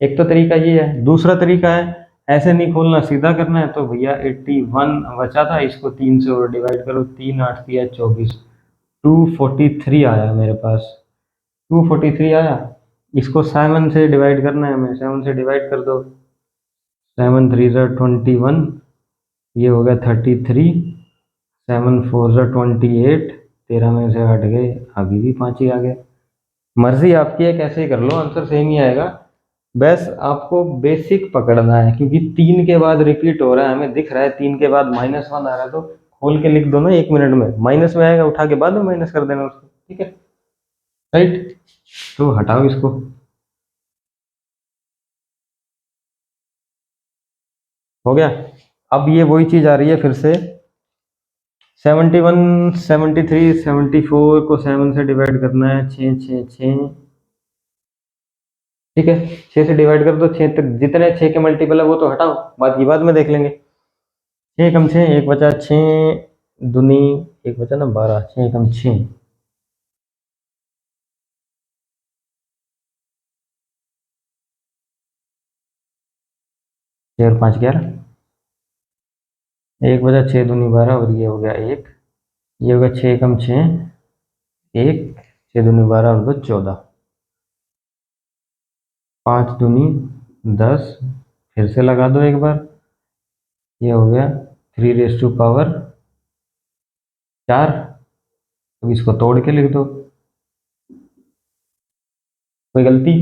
एक तो तरीका ये है। दूसरा तरीका है, ऐसे नहीं खोलना, सीधा करना है, तो भैया 81 बचा था, इसको 3 से और डिवाइड करो, 3 8 तिया 24, 243 आया मेरे पास, 243 आया। इसको 7 से डिवाइड करना है हमें, 7 से डिवाइड कर दो, 7 3 21, ये हो गया 33, 7 4 28, 13 में से हट गए, अभी भी 5 ही आ गए। मर्जी आपकी है, कैसे ही कर लो, आंसर सेम ही आएगा। बस आपको बेसिक पकड़ना है, क्योंकि 3 के बाद रिपीट हो रहा है, हमें दिख रहा है 3 के बाद -1 आ रहा है, तो खोल के लिख दो ना 1 मिनट में, माइनस में आएगा उठा के बाद में माइनस कर देना उसको। ठीक है, राइट, तो हटाओ इसको। हो गया। अब ये वही चीज आ रही है फिर से, 71 73 74 को 7 से डिवाइड करना है, 6 6 6। ठीक है, 6 से डिवाइड कर दो, 6 तक जितने 6 के मल्टीपल है वो तो हटाओ, बात की बाद में देख लेंगे। एकम 6, एक बचा 6 दूनी, एक बचा ना 12, 6 एकम 6, 6 और 5 11, एक बचा 6 दूनी 12 और ये हो गया एक, ये हो गया 6 एकम 6, एक, 6 दूनी 12 और 2 14, 5 दूनी 10, फिर से लगा दो एक बार, ये हो गया 3 रेज़ टू पावर 4। अब इसको तोड़ के लिख दो। कोई गलती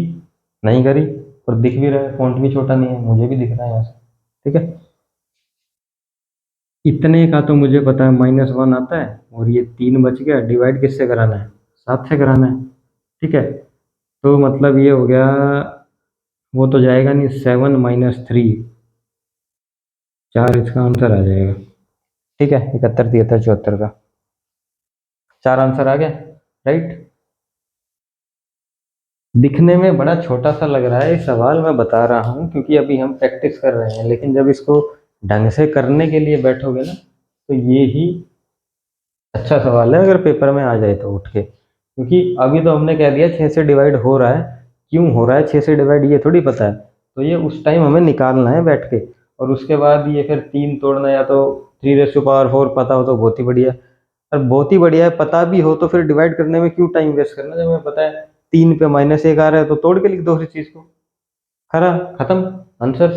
नहीं करी, और दिख भी रहा है, फॉन्ट भी छोटा नहीं है, मुझे भी दिख रहा है यहाँ से। ठीक है, इतने का तो मुझे पता है -1 आता है, और ये 3 बच गया, डिवाइड किससे कराना है, 7 से कराना है। ठीक है, तो मतलब ये हो गया, वो तो जाएगा नहीं, 7 - 3, 4 इसका आंसर आ जाएगा। ठीक है, 71 73 74 का 4 आंसर आ गया, राइट। दिखने में बड़ा छोटा सा लग रहा है ये सवाल, मैं बता रहा हूँ क्योंकि अभी हम प्रैक्टिस कर रहे हैं, लेकिन जब इसको ढंग से करने के लिए बैठोगे ना, तो ये ही अच्छा सवाल है अगर पेपर में आ जाए तो उठ के। क्योंकि अभी तो हमने कह दिया 6 से डिवाइड हो रहा है, क्यों हो रहा है 6 से डिवाइड ये थोड़ी पता है, तो ये उस टाइम हमें निकालना है बैठ के, और उसके बाद ये फिर 3 तोड़ना, या तो 3 रेज़ टू पावर 4 पता हो तो बहुत ही बढ़िया, और बहुत ही बढ़िया है, पता भी हो तो फिर डिवाइड करने में क्यों टाइम वेस्ट करना, जब हमें पता है 3 पे -1 आ रहा है तो तोड़ के लिख दो उस चीज को, खरा खत्म आंसर।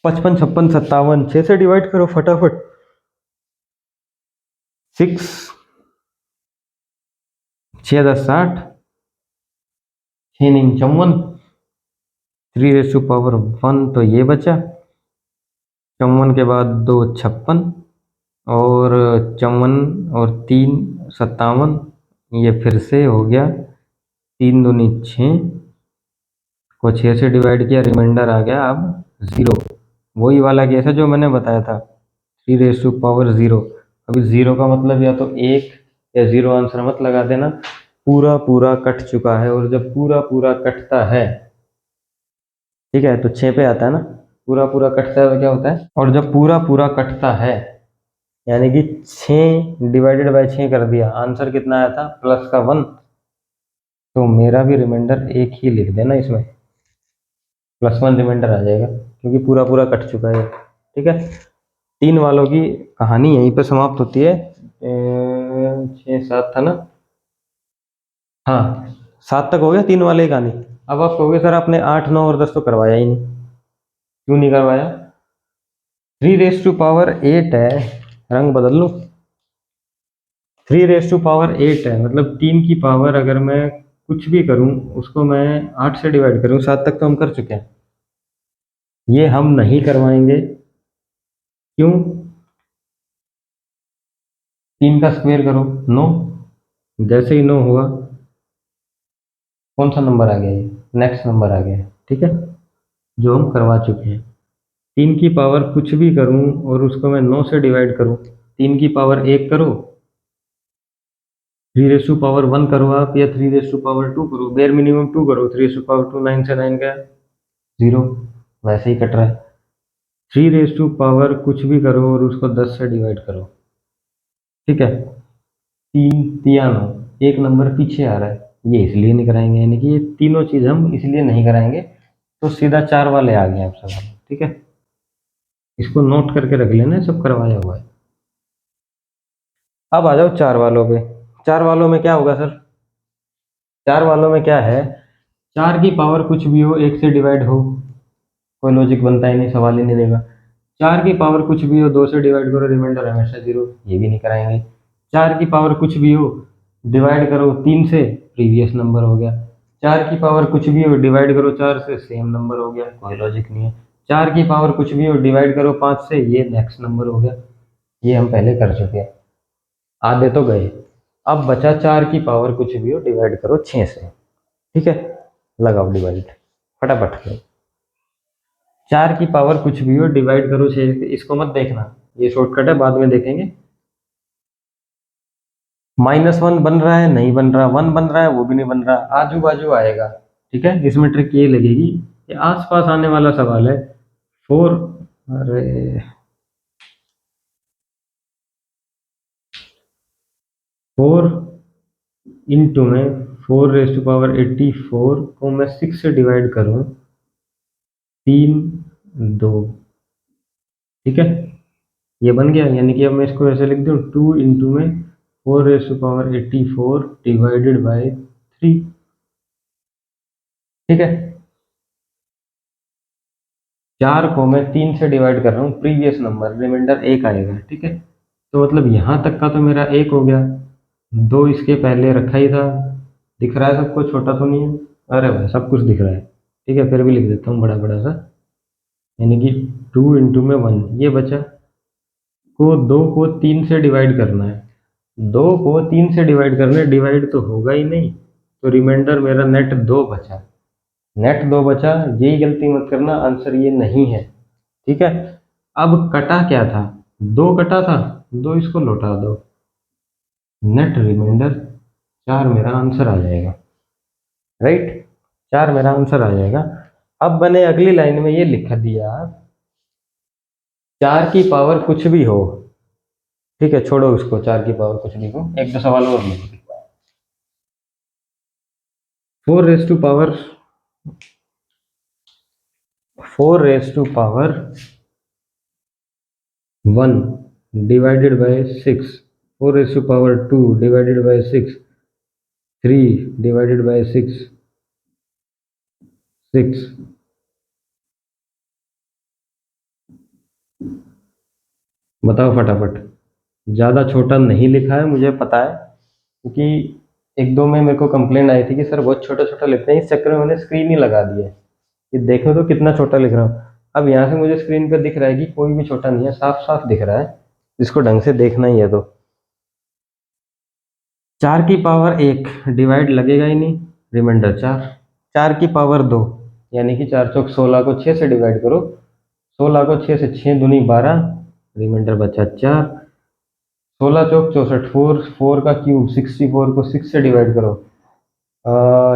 55 56 57, 6 से डिवाइड करो फटाफट। 6, 6 10 60, 6 9 54, 3 रेज़ टू पावर 1 तो ये बचा, 54 के बाद 2 56, और 54 और 3 57, ये फिर से हो गया 3 दूनी 6, को 6 से डिवाइड किया, रिमाइंडर आ गया अब 0। वही वाला केस है जो मैंने बताया था, 3 रेज़ टू पावर 0। अभी 0 का मतलब या तो 1 या 0 आंसर मत लगा देना, पूरा पूरा कट चुका है, और जब पूरा पूरा कटता है, ठीक है, तो 6 पे आता है ना, पूरा पूरा कटता है तो क्या होता है, और जब पूरा पूरा कटता है, यानी कि 6 डिवाइडेड बाय 6 कर दिया, आंसर कितना आया था +1, तो मेरा भी रिमाइंडर 1 ही लिख देना इसमें, +1 रिमाइंडर आ जाएगा, क्योंकि पूरा पूरा कट चुका है। ठीक है, 3 वालों की कहानी यहीं पे समाप्त होती है। 6 7 था ना, हाँ 7 तक हो गया 3 वाले की कहानी। अब आप कहोगे सर आपने 8 9 और 10 तो करवाया ही नहीं, क्यों नहीं करवाया, 3 रेज़ टू पावर 8 है, रंग बदल लूँ, 3 रेज़ टू पावर 8 है, मतलब 3 की पावर अगर मैं कुछ भी करूं उसको मैं 8 से डिवाइड करूं, 7 तक तो हम कर चुके हैं, ये हम नहीं करवाएंगे। क्यों, 3 का स्क्वायर करो 9, जैसे ही 9 हुआ, कौन सा नंबर आ गया, ये नेक्स्ट नंबर आ गया, ठीक है, जो हम करवा चुके हैं। 3 की पावर कुछ भी करूं और उसको मैं 9 से डिवाइड करूं, 3 की पावर 1 करो, 3 रेज़ टू पावर 1 करो आप, या 3 रेज़ टू पावर 2 करो, बेयर मिनिमम 2 करो, 3 रेज़ टू पावर 2 9 से 9 का 0, वैसे ही कट रहा है। 3 रेज़ टू पावर कुछ भी करो और उसको 10 से डिवाइड करो, ठीक है, 3 तिया 9, एक नंबर पीछे आ रहा है, ये इसलिए नहीं कराएंगे, यानी कि ये तीनों चीज हम इसलिए नहीं कराएंगे, तो सीधा 4 वाले आ गए आप सवाल। ठीक है, इसको नोट करके रख लेना, सब करवाया हुआ है। अब आ जाओ 4 वालों पे। 4 वालों में क्या होगा सर, 4 वालों में क्या है, 4 की पावर कुछ भी हो 1 से डिवाइड हो, कोई लॉजिक बनता ही नहीं, सवाल ही नहीं देगा। 4 की पावर कुछ भी हो 2 से डिवाइड करो, रिमाइंडर हमेशा 0, ये भी नहीं कराएंगे। 4 की पावर कुछ भी हो, डिवाइड करो 3 से, प्रीवियस नंबर हो गया। 4 की पावर कुछ भी हो, डिवाइड करो 4 से, सेम नंबर हो गया, कोई लॉजिक नहीं है। 4 की पावर कुछ भी हो, डिवाइड करो 5 से, ये नेक्स्ट नंबर हो गया, ये हम पहले कर चुके हैं, आधे तो गए। अब बचा 4 की पावर कुछ भी हो, डिवाइड करो 6 से, ठीक है, लगाओ डिवाइड फटाफट से। 4 की पावर कुछ भी हो, डिवाइड करो 6 से, इसको मत देखना, ये शॉर्टकट है, बाद में देखेंगे। -1 बन रहा है, नहीं बन रहा, 1 बन रहा है, वो भी नहीं बन रहा, आजू बाजू आएगा। ठीक है, इसमें ट्रिक ये लगेगी कि आसपास आने वाला सवाल है। 4 अरे 4 में 4 रेज़ टू पावर 84 को मैं 6 से डिवाइड करूँ, 3 2, ठीक है, ये बन गया। यानी कि अब मैं इसको ऐसे लिख दूँ, 2 में 4 raise to power 84 divided by 3, ठीक है। 4 को मैं 3 से डिवाइड कर रहा हूँ, प्रीवियस नंबर, रिमाइंडर 1 आएगा, ठीक है। तो मतलब यहाँ तक का तो मेरा 1 हो गया, 2 इसके पहले रखा ही था, दिख रहा है सबको, छोटा तो नहीं है? अरे भाई सब कुछ दिख रहा है, ठीक है, फिर भी लिख देता हूँ बड़ा बड़ा सा। यानी कि 2 × 1 ये बचा, को 2 को 3 से डिवाइड करना है, 2 को 3 से डिवाइड करना है, डिवाइड तो होगा ही नहीं, तो रिमाइंडर मेरा नेट 2 बचा, नेट 2 बचा। यही गलती मत करना, आंसर ये नहीं है, ठीक है। अब कटा क्या था, 2 कटा था, 2 इसको लौटा दो, नेट रिमाइंडर 4 मेरा आंसर आ जाएगा, राइट, 4 मेरा आंसर आ जाएगा। अब मैंने अगली लाइन में ये लिख दिया, 4 की पावर कुछ भी हो, ठीक है, छोड़ो उसको, 4 की पावर कुछ भी हो, एक दो सवाल और लिखो। 4 raise to power 1 divided by 6, 4 raise to power 2 divided by 6, 3 divided by 6, 6, बताओ फटाफट। ज़्यादा छोटा नहीं लिखा है, मुझे पता है, क्योंकि एक दो में मेरे को कंप्लेंट आई थी कि सर बहुत छोटा छोटा लिखते हैं, इस चक्कर में मैंने स्क्रीन ही लगा दी है, ये देखो तो कितना छोटा लिख रहा हूँ। अब यहाँ से मुझे स्क्रीन पर दिख रहा है कि कोई भी छोटा नहीं है, साफ साफ दिख रहा है, इसको ढंग से देखना ही है। तो 4 की पावर 1 डिवाइड लगेगा ही नहीं, रिमाइंडर 4, 4 की पावर 2 यानी कि 4 चौक 16 को 6 से डिवाइड करो, 16 को 6 से 6 दूनी 12, रिमाइंडर बचा 4, 16 चौक 64, 4 का क्यूब 64 को 6 से डिवाइड करो,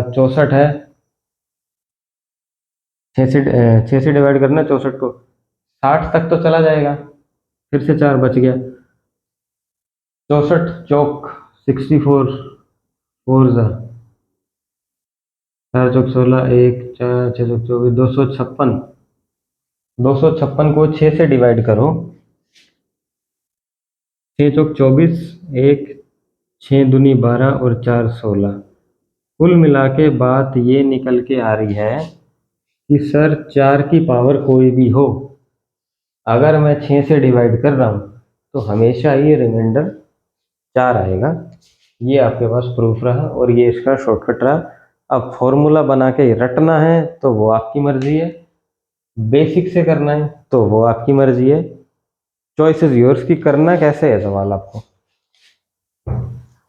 64 है, 6 से डिवाइड करना 64 को, 60 तक तो चला जाएगा, फिर से 4 बच गया, 64 चौक 64, 4 जा 4 चौक 16, 1 4 6 चौक 24, 256, 256 को 6 से डिवाइड करो, 6 चौक 24, 1 6 दूनी 12 और 4 16, कुल मिला के बात ये निकल के आ रही है कि सर 4 की पावर कोई भी हो, अगर मैं 6 से डिवाइड कर रहा हूँ तो हमेशा ये रिमाइंडर 4 आएगा। ये आपके पास प्रूफ रहा और ये इसका शॉर्टकट रहा। अब फॉर्मूला बना के रटना है तो वो आपकी मर्जी है, बेसिक से करना है तो वो आपकी मर्जी है, चॉइस इज योर्स की करना कैसे है सवाल आपको,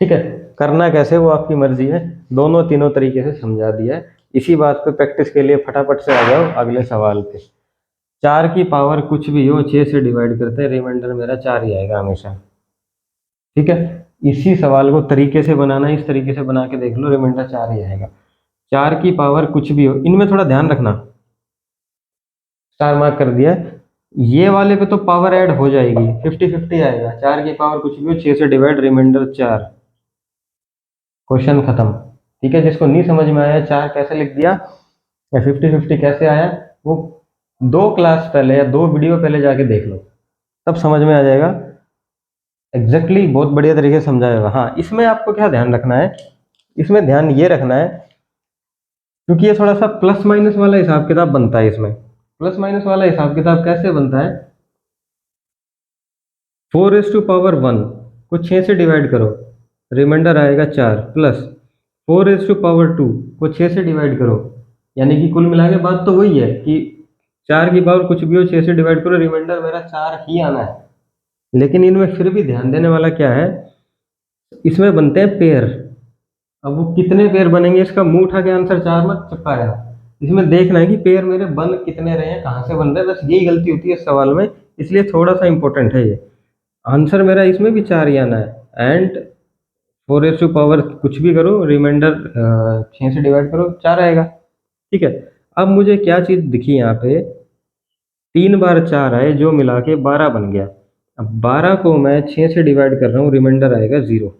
ठीक है, करना कैसे वो आपकी मर्जी है। दोनों तीनों तरीके से समझा दिया है। इसी बात पे प्रैक्टिस के लिए फटाफट से आ जाओ अगले सवाल पे। 4 की पावर कुछ भी हो 6 से डिवाइड करते हैं, रिमाइंडर मेरा 4 ही आएगा हमेशा, ठीक है। इसी सवाल को तरीके से बनाना, इस तरीके से बना के देख लो, रिमाइंडर 4 ही आएगा। 4 की पावर कुछ भी हो, इनमें थोड़ा ध्यान रखना, स्टार मार्क कर दिया, ये वाले पे तो पावर ऐड हो जाएगी, 50-50 आएगा, 4 की पावर कुछ भी हो 6 से डिवाइड, रिमाइंडर 4, क्वेश्चन खत्म, ठीक है। जिसको नहीं समझ में आया 4 कैसे लिख दिया या 50-50 कैसे आया, वो 2 क्लास पहले या 2 वीडियो पहले जाके देख लो, तब समझ में आ जाएगा। एग्जैक्टली बहुत बढ़िया तरीके से समझाएगा। हाँ, इसमें आपको क्या ध्यान रखना है, इसमें ध्यान ये रखना है, क्योंकि ये थोड़ा सा प्लस माइनस वाला हिसाब किताब बनता है। इसमें प्लस माइनस वाला हिसाब किताब कैसे बनता है, 4 रेज़ टू पावर 1 को 6 से डिवाइड करो, रिमाइंडर आएगा 4, प्लस 4 रेज़ टू पावर 2 को 6 से डिवाइड करो, यानी कि कुल मिला के बात तो वही है कि 4 की पावर कुछ भी हो 6 से डिवाइड करो, रिमाइंडर मेरा 4 ही आना है। लेकिन इनमें फिर भी ध्यान देने वाला क्या है, इसमें बनते हैं पेयर। अब वो कितने पेयर बनेंगे, इसका मुंह उठा के आंसर 4 मत चिपकाया, इसमें देखना है कि पेयर मेरे बन कितने रहे हैं, कहाँ से बन रहे हैं, बस यही गलती होती है इस सवाल में, इसलिए थोड़ा सा इंपॉर्टेंट है ये। आंसर मेरा इसमें भी 4 ही आना है, एंड 4 रेज़ टू पावर कुछ भी करो, रिमाइंडर 6 से डिवाइड करो 4 आएगा, ठीक है। अब मुझे क्या चीज़ दिखी यहाँ पे, 3 बार 4 आए जो मिला के 12 बन गया। अब 12 को मैं 6 से डिवाइड कर रहा हूँ, रिमाइंडर आएगा 0।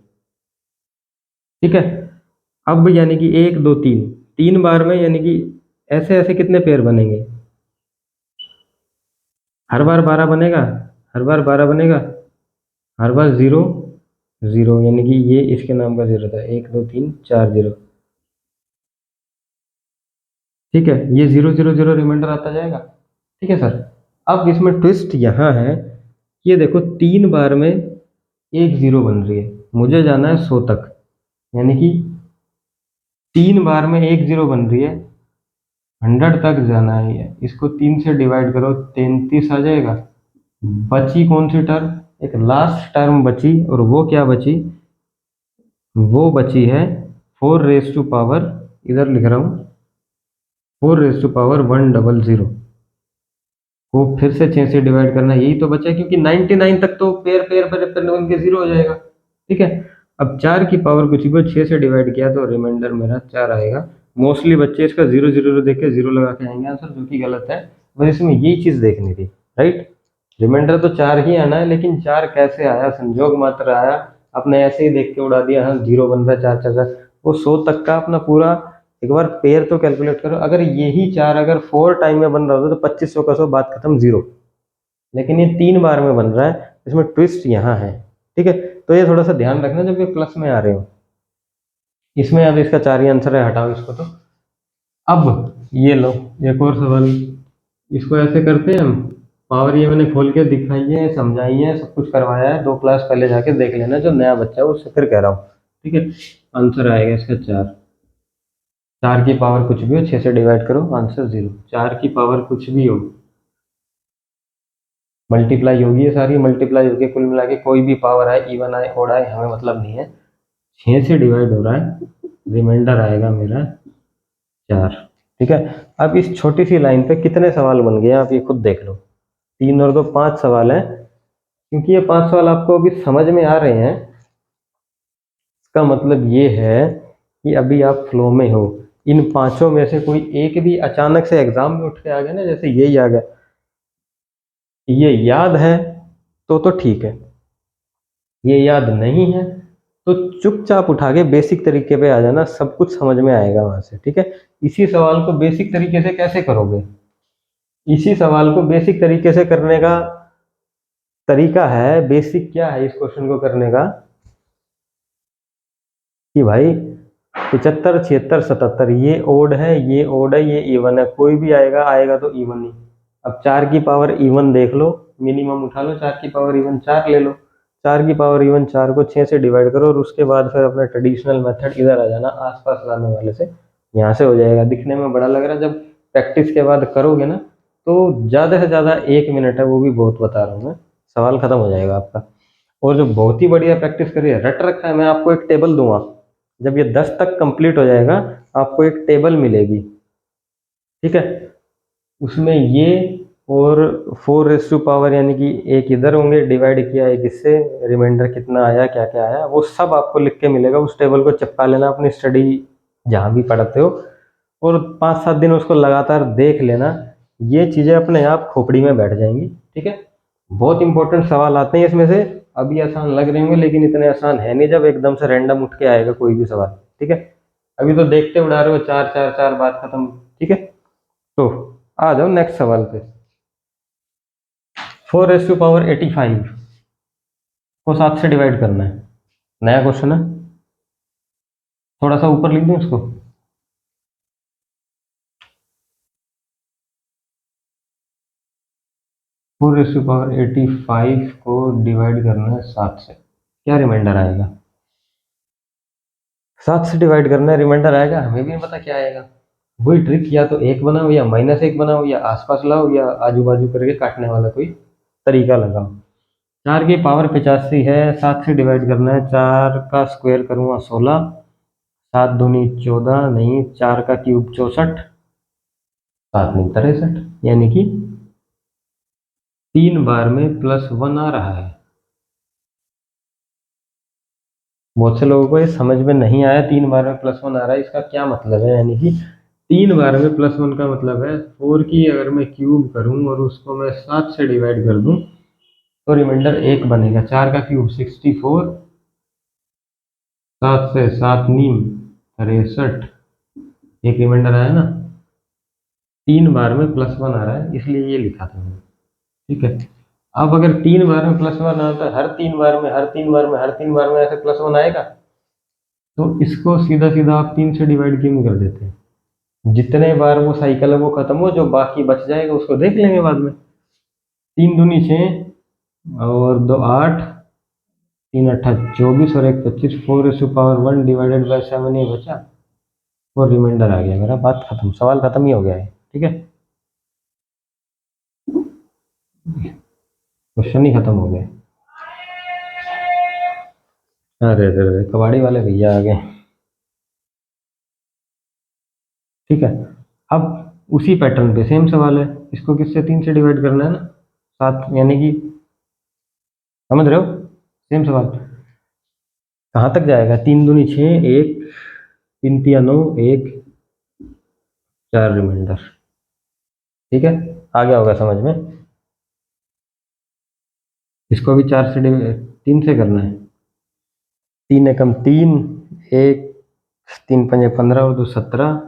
ठीक है। अब यानी कि 1 2 3, 3 बार में यानी कि ऐसे ऐसे कितने पेयर बनेंगे? हर बार 12 बनेगा, हर बार 12 बनेगा, हर बार 0 0, यानी कि ये इसके नाम का 0 था। 1 2 3 4 0। ठीक है, ये 0 0 0 रिमाइंडर आता जाएगा। ठीक है सर। अब इसमें ट्विस्ट यहाँ है, ये देखो 3 बार में एक 0 बन रही है, मुझे जाना है 100 तक, यानी कि 3 बार में एक 0 बन रही है, 100 तक जाना है। इसको 3 से डिवाइड करो, 33 आ जाएगा। बची कौन सी टर्म? एक लास्ट टर्म बची, और वो क्या बची? वो बची है 4 रेस टू पावर, इधर लिख रहा हूँ, 4 रेस टू पावर 100 को फिर से 6 से डिवाइड करना, यही तो बचा है, क्योंकि 99 तक तो पेयर पेयर पर बन के 0 हो जाएगा। ठीक है। अब 4 की पावर कुछ भी 6 से डिवाइड किया तो रिमाइंडर मेरा 4 आएगा। मोस्टली बच्चे इसका 0 0 देख के 0 लगा के आएंगे आंसर, जो कि गलत है। बस इसमें यही चीज़ देखनी थी, राइट। रिमाइंडर तो 4 ही आना है, लेकिन 4 कैसे आया, संजोग मात्र आया, आपने ऐसे ही देख के उड़ा दिया, हाँ 0 बन रहा है 4 4 4। वो 100 तक का अपना पूरा एक बार पेयर तो कैलकुलेट करो। अगर यही 4 अगर 4 टाइम में बन रहा होता तो 2500 का 100, बात खत्म, 0। लेकिन ये 3 बार में बन रहा है, इसमें ट्विस्ट यहाँ है। ठीक है, तो ये थोड़ा सा ध्यान रखना जब ये प्लस में आ रहे हो। इसमें अब इसका 4 ही आंसर है, हटाओ इसको। तो अब ये लो एक और सवाल, इसको ऐसे करते हैं हम। पावर ये मैंने खोल के दिखाई है, समझाई है, सब कुछ करवाया है, 2 क्लास पहले जाके देख लेना, जो नया बच्चा है उससे फिर कह रहा हूँ। ठीक है। आंसर आएगा इसका 4। 4 की पावर कुछ भी हो, 6 से डिवाइड करो, आंसर 0। 4 की पावर कुछ भी हो, मल्टीप्लाई होगी, ये सारी मल्टीप्लाई होगी, कुल मिला के कोई भी पावर आए, इवन आए ओड आए, हमें मतलब नहीं है। 6 से डिवाइड हो रहा है, रिमाइंडर आएगा मेरा 4। ठीक है। अब इस छोटी सी लाइन पे कितने सवाल बन गए आप ये खुद देख लो। 3 और 2 5 सवाल हैं। क्योंकि ये 5 सवाल आपको अभी समझ में आ रहे हैं, इसका मतलब ये है कि अभी आप फ्लो में हो। इन पांचों में से कोई एक भी अचानक से एग्जाम में उठ के आ गया ना, जैसे यही आ गया, ये याद है तो ठीक है, ये याद नहीं है तो चुपचाप उठा के बेसिक तरीके पे आ जाना, सब कुछ समझ में आएगा वहां से। ठीक है। इसी सवाल को बेसिक तरीके से कैसे करोगे? इसी सवाल को बेसिक तरीके से करने का तरीका है, बेसिक क्या है इस क्वेश्चन को करने का, कि भाई 75 76 77 ये ओड है, ये ओड है, ये इवन है, कोई भी आएगा आएगा तो इवन ही। अब 4 की पावर इवन देख लो, मिनिमम उठा लो, 4 की पावर इवन 4 ले लो। 4 की पावर इवन 4 को 6 से डिवाइड करो, और उसके बाद फिर अपना ट्रेडिशनल मेथड इधर आ जाना, आसपास लाने वाले से, यहाँ से हो जाएगा। दिखने में बड़ा लग रहा है, जब प्रैक्टिस के बाद करोगे ना तो ज़्यादा से ज़्यादा 1 मिनट है, वो भी बहुत बता रहा हूँ मैं, सवाल खत्म हो जाएगा आपका। और जो बहुत ही बढ़िया प्रैक्टिस करिए, रट रखा है, मैं आपको एक टेबल दूंगा, जब ये 10 तक कंप्लीट हो जाएगा आपको एक टेबल मिलेगी। ठीक है। उसमें ये और 4 रेस टू पावर, यानी कि एक इधर होंगे डिवाइड किया एक इससे, रिमाइंडर कितना आया, क्या क्या आया, वो सब आपको लिख के मिलेगा। उस टेबल को चिपका लेना अपनी स्टडी जहाँ भी पढ़ते हो, और 5 7 दिन उसको लगातार देख लेना, ये चीज़ें अपने आप खोपड़ी में बैठ जाएंगी। ठीक है। बहुत इंपॉर्टेंट सवाल आते हैं इसमें से, अभी आसान लग रहे होंगे लेकिन इतने आसान है नहीं, जब एकदम से रैंडम उठ के आएगा कोई भी सवाल। ठीक है। अभी तो देखते उड़ा रहे हो, 4 4 4, बात खत्म। ठीक है। तो आ जाओ नेक्स्ट सवाल पे। 4 रेस टू पावर 85 को 7 से डिवाइड करना है, नया क्वेश्चन है, थोड़ा सा ऊपर लिख दूं इसको। 4 रेस टू पावर 85 को डिवाइड करना है 7 से, क्या रिमाइंडर आएगा? 7 से डिवाइड करना है, रिमाइंडर आएगा, हमें भी नहीं पता क्या आएगा। वही ट्रिक, या तो 1 बनाओ, या -1 बनाओ, या आसपास लाओ, या आजू बाजू करके काटने वाला कोई तरीका लगाओ। 4 की पावर 85 है, 7 से डिवाइड करना है, 4 का स्क्वायर करूँगा 16, 7 दूनी 14, नहीं 4 का क्यूब 64, 7 नहीं 63, यानी कि 3 बार में +1 आ रहा है। बहुत से लोगों को ये समझ में नहीं आया, 3 बार में +1 आ रहा है, इसका क्या मतलब है, यानी कि 3 बार में +1 का मतलब है 4 की अगर मैं क्यूब करूं और उसको मैं 7 से डिवाइड कर दूं तो रिमाइंडर 1 बनेगा। 4 का क्यूब 64, 7 से 7 नीम 63, एक रिमाइंडर आया ना। 3 बार में +1 आ रहा है इसलिए ये लिखा था मैंने। ठीक है, अब अगर 3 बार में +1 आता है, हर 3 बार में हर 3 बार में हर 3 बार में ऐसे +1 आएगा, तो इसको सीधा सीधा आप 3 से डिवाइड क्यों नहीं कर देते? जितने बार वो साइकिल है वो खत्म हो, जो बाकी बच जाएगा उसको देख लेंगे बाद में। 3 दूनी 6 और 2 8, 3 अट्ठा 24 और 1 25, 4⁻1 डिवाइडेड बाय 7 ये बचा और रिमाइंडर आ गया मेरा। बात खत्म, सवाल खत्म ही हो गया है। ठीक है, क्वेश्चन ही खत्म हो गया। अरे अरे अरे, कबाड़ी वाले भैया आ गए। ठीक है, अब उसी पैटर्न पे सेम सवाल है, इसको किससे 3 से डिवाइड करना है ना, 7, यानी कि समझ रहे हो सेम सवाल। कहाँ तक जाएगा? 3 दूनी 6, 1, 3 तिया 9, 1, 4 रिमाइंडर। ठीक है, आ गया होगा समझ में। इसको भी 4 से 3 से करना है। 3 एकम 3, 1, 3 पंजे 15 और 2 17,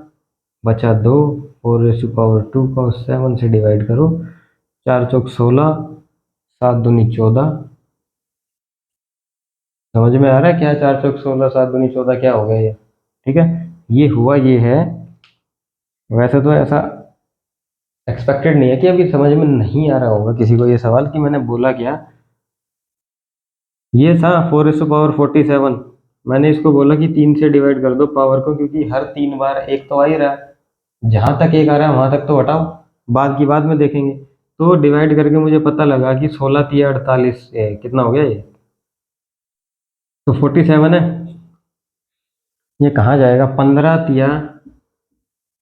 बचा 2, 4⁻2 को 7 से डिवाइड करो, 4 चौक 16, 7 दूनी 14। समझ में आ रहा है क्या? 4 चौक 16, 7 दूनी 14 क्या हो गया ये? ठीक है, ये हुआ ये है। वैसे तो ऐसा एक्सपेक्टेड नहीं है कि अभी समझ में नहीं आ रहा होगा किसी को ये सवाल कि मैंने बोला क्या। ये था 4⁻47। मैंने इसको बोला कि 3 से डिवाइड कर दो पावर को, क्योंकि हर 3 बार एक तो आ ही रहा है, जहां तक एक आ रहा है वहां तक तो हटाओ, बाद की बाद में देखेंगे। तो डिवाइड करके मुझे पता लगा कि 16 तिया 48, कितना हो गया ये? तो 47 है। ये कहाँ जाएगा? 15 तिया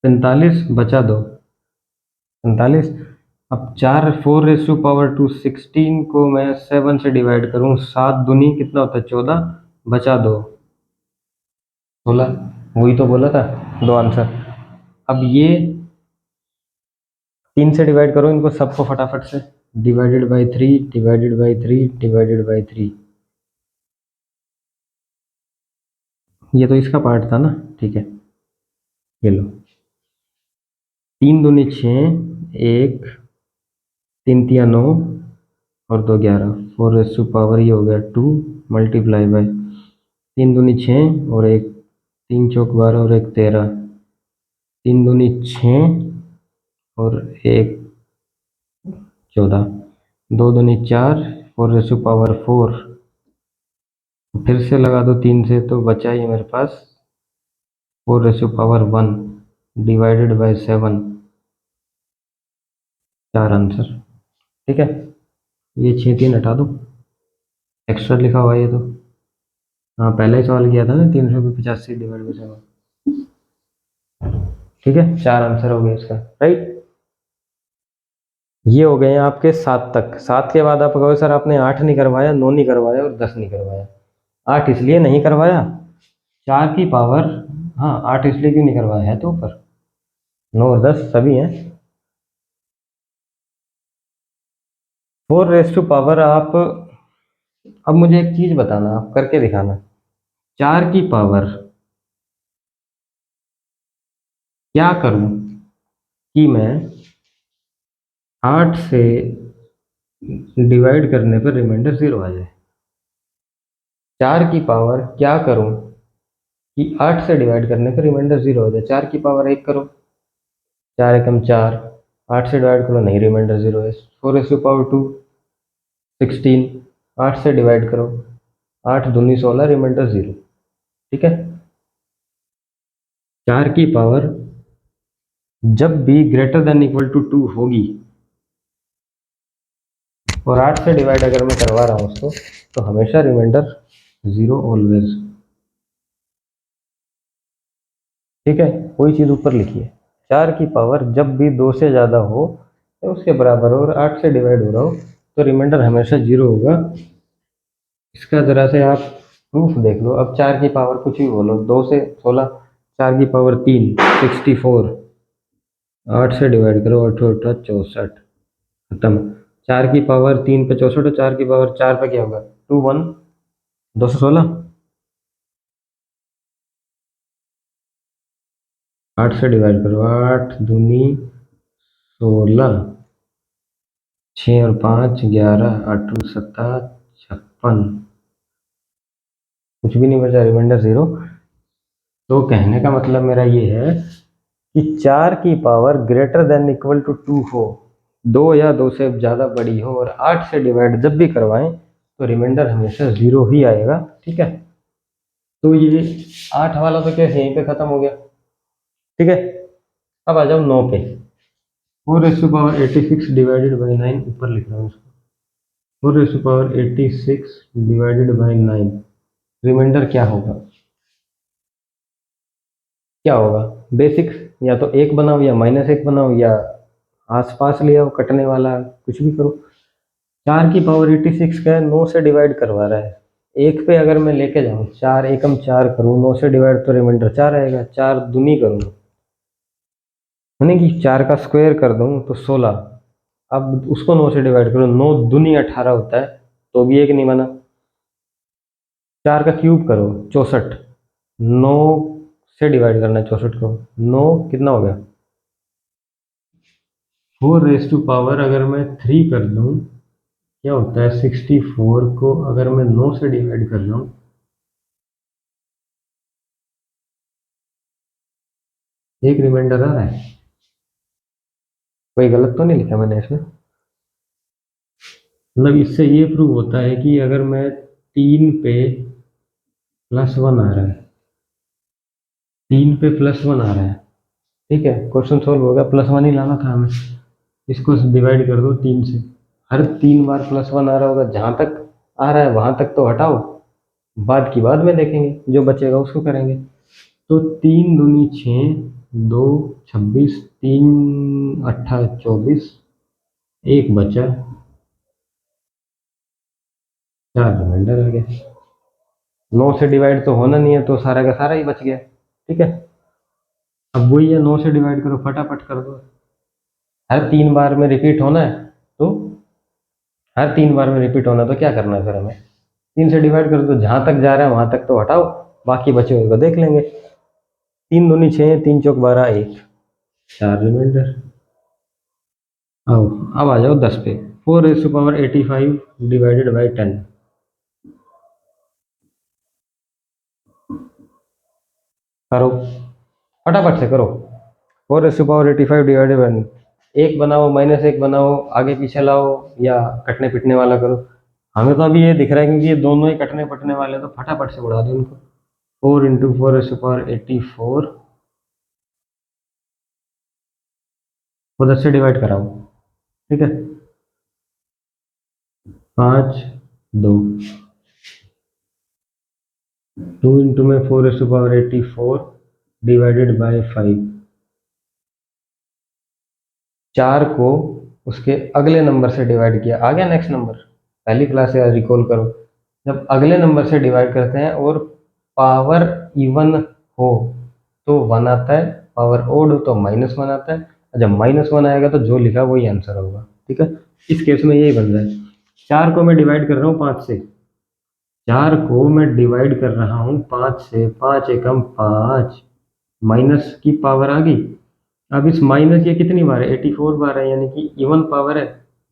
45, बचा 2 45। अब 4 4⁻2 16 को मैं 7 से डिवाइड करूं, 7 दूनी कितना होता है? 14, बचा 2 16। वही तो बोला था, दो आंसर। अब ये 3 से डिवाइड करो इनको सबको फटाफट से। Divided by 3, divided by 3, divided by 3। ये तो इसका पार्ट था ना। ठीक है, ये लो। 3 दूनी 6, 1, 3 तिया 9 और 2 11, 4 ये हो गया 2 मल्टीप्लाई बाय 3 दूनी 6 और 1, 3 चौक 12 और 1 13, 3 दूनी 6 और 1 14, 2 दूनी 4, 4⁻4। फिर से लगा दो 3 से, तो बचा ही मेरे पास 4⁻1 डिवाइडेड बाय 7, 4 आंसर। ठीक है, ये 6 3 हटा दो, एक्स्ट्रा लिखा हुआ है ये तो। हाँ, पहले ही सवाल किया था ना, 385 डिवाइड बाय 7। ठीक है, 4 आंसर हो गया इसका, राइट। ये हो गए हैं आपके 7 तक। 7 के बाद आप कहोगे सर आपने 8 नहीं करवाया, 9 नहीं करवाया और 10 नहीं करवाया। 8 इसलिए नहीं करवाया, 4 की पावर, हाँ 8 इसलिए क्यों नहीं करवाया है, तो ऊपर 9 और 10 सभी हैं। 4 आप, अब मुझे एक चीज बताना, आप करके दिखाना। 4 की पावर क्या करूं कि मैं 8 से डिवाइड करने पर रिमाइंडर 0 आ जाए। 4 की पावर क्या करूं कि 8 से डिवाइड करने पर रिमाइंडर 0 हो जाए। 4 की पावर 1 करो, 4 एकम 4, 8 से डिवाइड करो, नहीं रिमाइंडर 0 है। 4⁻2 16, 8 से डिवाइड करो, 8 दूनी 16, रिमाइंडर 0। ठीक है, 4 की पावर जब भी ग्रेटर देन इक्वल टू 2 होगी और 8 से डिवाइड अगर मैं करवा रहा हूँ उसको, तो हमेशा रिमाइंडर 0 ऑलवेज। ठीक है, कोई चीज़ ऊपर लिखिए। 4 की पावर जब भी 2 से ज़्यादा हो तो उसके बराबर हो, और 8 से डिवाइड हो रहा हो तो रिमाइंडर हमेशा 0 होगा। इसका ज़रा से आप प्रूफ देख लो। अब 4 की पावर कुछ भी बोलो, 2 से 16, 4 की पावर 3 64, 8 से डिवाइड करो, 8×8 = 64, खत्म। 4 की पावर 3 पे 64 और 4 की पावर 4 पे क्या होगा, 216। 8 से डिवाइड करो, 8×2 = 16, 6 और 5 = 11, 8×7 = 56, कुछ भी नहीं बचा, रिमाइंडर 0। तो कहने का मतलब मेरा ये है कि 4 की पावर > 2 हो, 2 या 2 से ज़्यादा बड़ी हो और 8 से डिवाइड जब भी करवाएं तो रिमाइंडर हमेशा 0 ही आएगा, ठीक है। तो ये 8 वाला तो कैसे यहीं पे खत्म हो गया, ठीक है। अब आ जाओ 9 पे। 4⁻86 डिवाइडेड बाई 9, ऊपर लिख रहा हूँ इसको, 4⁻86 डिवाइडेड बाई 9, रिमाइंडर क्या होगा, क्या होगा, बेसिक्स, या तो 1 बनाओ या -1 बनाओ या आसपास ले आओ कटने वाला, कुछ भी करो। 4 की पावर 86 का है, 9 से डिवाइड करवा रहा है। 1 पे अगर मैं लेके जाऊँ, 4 × 1 = 4 करूँ, 9 से डिवाइड तो रिमाइंडर 4 आएगा। 4 दूनी करूँ यानी कि 4 का स्क्वायर कर दूँ तो 16। अब उसको 9 से डिवाइड करो, 9 दूनी 18 होता है, तो भी 1 नहीं बना। 4 का क्यूब करो, 64। 9 से डिवाइड करना है 64 को, 9 कितना हो गया, 4 अगर मैं 3 कर दूँ क्या होता है, 64 को अगर मैं 9 से डिवाइड कर रहा हूँ, एक रिमाइंडर आ रहा है, कोई गलत तो नहीं लिखा मैंने इसमें। मतलब इससे ये प्रूव होता है कि अगर मैं 3 पे +1 आ रहा है, 3 पे +1 आ रहा है, ठीक है, क्वेश्चन सोल्व हो गया, +1 ही लाना था हमें। इसको डिवाइड कर दो 3 से, हर 3 बार +1 आ रहा होगा, जहां तक आ रहा है वहां तक तो हटाओ, बाद की बाद में देखेंगे, जो बचेगा उसको करेंगे। तो 3 दूनी 6, 2 26, 3 8 24, एक बचा, 4 रिमाइंडर आ गया। 9 से डिवाइड तो होना नहीं है, तो सारा का सारा ही बच गया, ठीक है। अब वही है, 9 से डिवाइड करो, फटाफट कर दो, हर 3 बार में रिपीट होना है, तो हर 3 बार में रिपीट होना है तो क्या करना है फिर हमें, 3 से डिवाइड कर दो, जहां तक जा रहा है वहां तक तो हटाओ, बाकी बचे हुए को देख लेंगे। 3 दूनी 6, 3 चौक 12, 1, 4 रिमाइंडर। आओ, अब आ जाओ 10 पे। 4⁻85 डिवाइडेड बाई 10, करो, फटाफट से करो। 4⁻85 डिवाइडेड बाई, एक बनाओ, -1 बनाओ, आगे पीछे लाओ, या कटने पिटने वाला करो। हमें तो अभी ये दिख रहा है क्योंकि ये दोनों ही कटने पटने वाले हैं, तो फटाफट से उड़ा दो इनको। 4 × 4⁻84 को 10 से डिवाइड कराओ, ठीक है। 5 2, 2 इंटू में 4⁻84 डिवाइडेड बाय 5, 4 को उसके अगले नंबर से डिवाइड किया, आ गया नेक्स्ट नंबर, पहली क्लास से रिकॉल करो। जब अगले नंबर से डिवाइड करते हैं और पावर इवन हो तो 1 आता है, पावर ओड हो तो -1 आता है, और जब -1 आएगा तो जो लिखा वही आंसर होगा, ठीक है। इस केस में यही बन रहा है। 4 को मैं डिवाइड कर रहा हूँ 5 से, 4 को मैं डिवाइड कर रहा हूँ 5 से, 5 एकम 5, माइनस की पावर आ गई। अब इस माइनस ये कितनी बार है, 84 बार है, यानी कि इवन पावर है,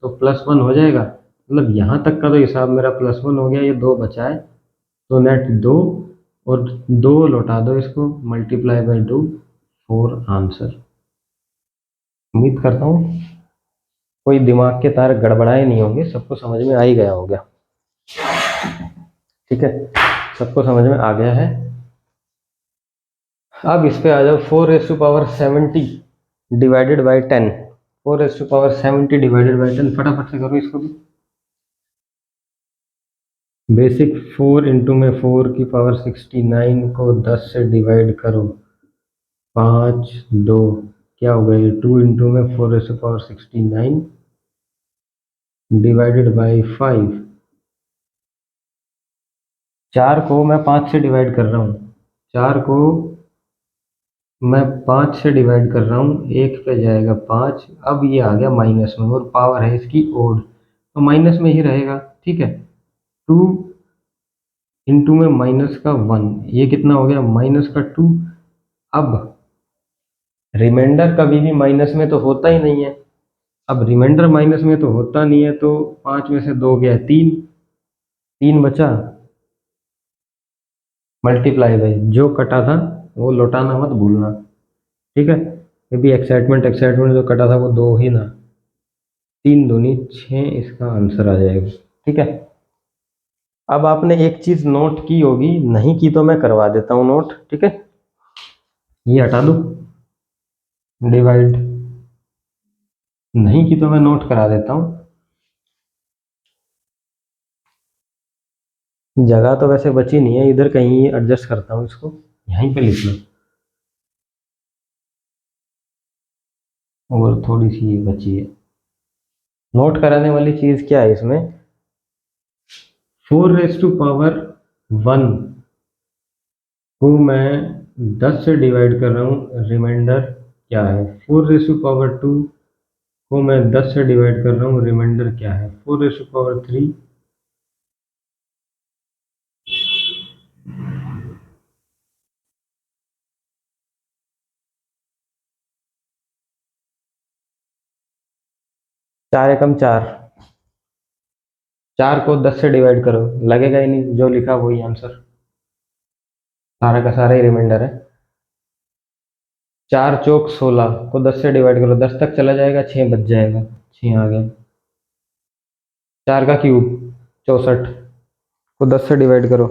तो +1 हो जाएगा। मतलब यहाँ तक का तो हिसाब मेरा +1 हो गया, ये 2 बचा है, तो नेट 2, और 2 लौटा दो इसको, मल्टीप्लाई बाई 2, 4 आंसर। उम्मीद करता हूँ कोई दिमाग के तार गड़बड़ाए नहीं होंगे, सबको समझ में आ ही गया होगा, ठीक है, सबको समझ में आ गया है। अब इस पे आ जाओ, 4⁻70 डिवाइडेड बाई 10, 4⁻70 डिवाइडेड बाई 10, फटाफट से करो इसको भी। बेसिक 4 इंटू में 4⁻69 को 10 से डिवाइड करो, 5 2, क्या हो गया, 2 इंटू में 4⁻69 डिवाइडेड बाई 5, 4 को मैं 5 से डिवाइड कर रहा हूँ, 4 को मैं 5 से डिवाइड कर रहा हूँ, 1 पे जाएगा 5, अब ये आ गया माइनस में और पावर है इसकी ओड, तो माइनस में ही रहेगा। ठीक है, 2 इंटू में माइनस का 1, ये कितना हो गया माइनस का 2। अब रिमाइंडर कभी भी माइनस में तो होता ही नहीं है, अब रिमाइंडर माइनस में तो होता नहीं है, तो 5 में से 2 गया 3, 3 बचा, मल्टीप्लाई बाई जो कटा था वो लौटाना मत भूलना। ठीक है, ये भी एक्साइटमेंट एक्साइटमेंट जो कटा था वो 2 ही ना, 3 दूनी 6 इसका आंसर आ जाएगा। ठीक है, अब आपने एक चीज नोट की होगी, नहीं की तो मैं करवा देता हूँ नोट। ठीक है, ये हटा दो, डिवाइड, नहीं की तो मैं नोट करा देता हूँ। जगह तो वैसे बची नहीं है, इधर कहीं एडजस्ट करता हूँ इसको, यहीं पे लिख लो, और थोड़ी सी बची है। नोट कराने वाली चीज क्या है इसमें, 4 रेज़ टू पावर 1 को मैं 10 से डिवाइड कर रहा हूँ, रिमाइंडर क्या है। 4 रेज़ टू पावर 2 को मैं 10 से डिवाइड कर रहा हूँ, रिमाइंडर क्या है। 4 रेज़ टू पावर 3, 4 एकम 4, 4 को 10 से डिवाइड करो, लगेगा ही नहीं, जो लिखा वही आंसर, सारा का सारा ही रिमाइंडर है। 4 चौक 16 को 10 से डिवाइड करो, 10 तक चला जाएगा, 6 बच जाएगा, 6 आ गया। 4 का क्यूब 64 को 10 से डिवाइड करो,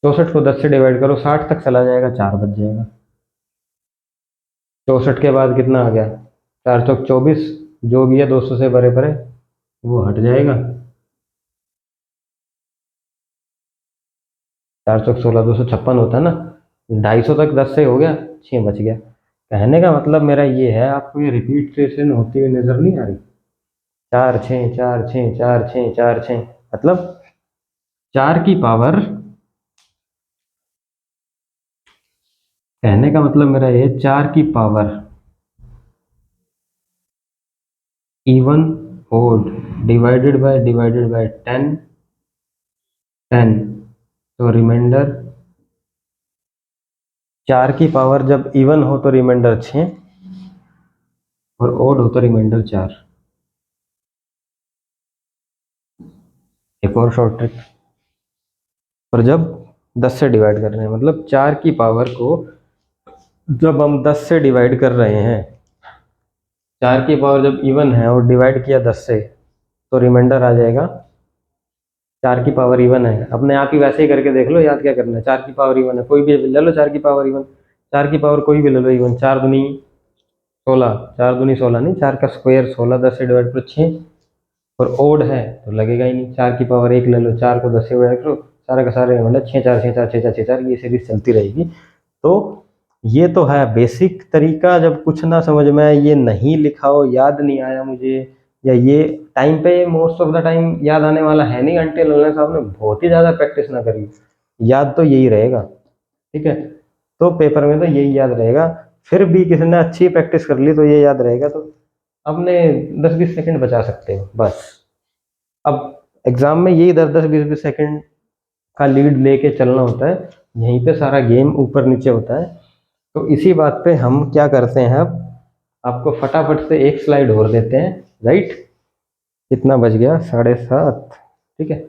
64 को 10 से डिवाइड करो, 60 तक चला जाएगा, 4 बच जाएगा। 64 के बाद कितना आ गया, 4 चौक 24, जो भी है 200 से बड़े परे वो हट जाएगा। 4 चौक 16, 256 होता है ना, 250 तक 10 से हो गया, 6 बच गया। कहने का मतलब मेरा ये है, आपको ये रिपीटेशन होती हुई नजर नहीं आ रही, 4 6 4 6 4 6 4 6, मतलब 4 की पावर, कहने का मतलब मेरा ये 4 की power even odd divided by 10 10, तो रिमाइंडर 4 की पावर जब इवन हो तो रिमाइंडर 6 और ओड हो तो रिमाइंडर 4। एक और शॉर्ट ट्रिक, और जब 10 से डिवाइड कर रहे हैं, मतलब 4 की पावर को जब हम 10 से डिवाइड कर रहे हैं, 4 की पावर जब इवन है और डिवाइड किया 10 से, तो रिमाइंडर आ जाएगा 4 की पावर इवन है। अपने आप ही वैसे ही करके देख लो, याद क्या करना है, 4 की पावर इवन है, कोई भी ले लो 4 की पावर इवन, 4 की पावर कोई भी ले लो इवन, 4 दूनी 16, 4 दूनी 16 नहीं, 4 का स्क्वायर 16, 10 से डिवाइड करो 6, और ओड है तो लगेगा ही नहीं, 4 की पावर 1 ले लो, 4 को 10 से डिवाइड करो, सारा का सारा मतलब 6 4 6 4 6 4 6 4, ये सीरीज चलती रहेगी। तो ये तो है बेसिक तरीका, जब कुछ ना समझ में आए, ये नहीं लिखा हो, याद नहीं आया मुझे, या ये टाइम पे मोस्ट ऑफ द टाइम याद आने वाला है नहीं, अंटिल अनलेस साहब ने बहुत ही ज़्यादा प्रैक्टिस ना करी, याद तो यही रहेगा। ठीक है, तो पेपर में तो यही याद रहेगा, फिर भी किसी ने अच्छी प्रैक्टिस कर ली तो ये याद रहेगा, तो अपने 10-20 सेकंड बचा सकते हो बस। अब एग्जाम में यही 10-10 20 20 सेकंड का लीड लेके चलना होता है, यहीं पे सारा गेम ऊपर नीचे होता है। तो इसी बात पे हम क्या करते हैं, अब आपको फटाफट से एक स्लाइड और देते हैं, राइट। कितना बज गया, 7:30। ठीक है,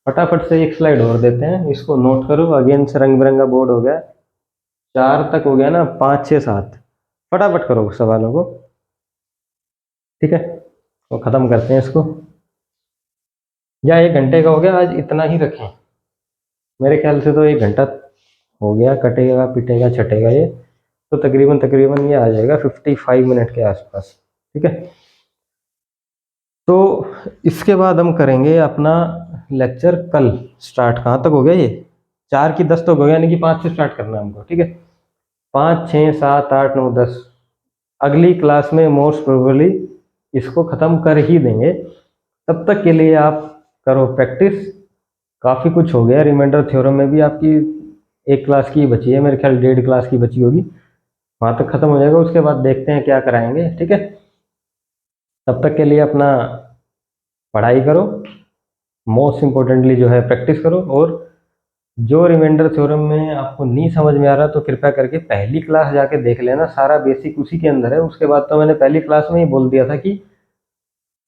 फटाफट से एक स्लाइड और देते हैं, इसको नोट करो, अगेन से रंग बिरंगा बोर्ड हो गया, 4 तक हो गया ना, 5 6 7, फटाफट करो सवालों को। ठीक है, तो खत्म करते हैं इसको, या 1 घंटे का हो गया आज, इतना ही रखें, मेरे ख्याल से तो 1 घंटा हो गया, कटेगा पिटेगा छटेगा ये, तो तकरीबन तकरीबन ये आ जाएगा 55 मिनट के आसपास। ठीक है, तो इसके बाद हम करेंगे अपना लेक्चर कल स्टार्ट। कहाँ तक हो गया ये, 4 की 10 तो हो गया, यानी कि 5 से स्टार्ट करना है हमको। ठीक है, 5 6 7 8 9 10, अगली क्लास में मोस्ट प्रोबेबली इसको ख़त्म कर ही देंगे। तब तक के लिए आप करो प्रैक्टिस, काफ़ी कुछ हो गया, रिमाइंडर थ्योरम में भी आपकी एक क्लास की बची है, मेरे ख्याल 1.5 क्लास की बची होगी, वहाँ तक खत्म हो जाएगा। उसके बाद देखते हैं क्या कराएंगे, ठीक है। तब तक के लिए अपना पढ़ाई करो, मोस्ट इम्पोर्टेंटली जो है प्रैक्टिस करो, और जो रिमाइंडर थ्योरम में आपको नहीं समझ में आ रहा तो कृपया करके पहली क्लास जाके देख लेना, सारा बेसिक उसी के अंदर है। उसके बाद तो मैंने पहली क्लास में ही बोल दिया था कि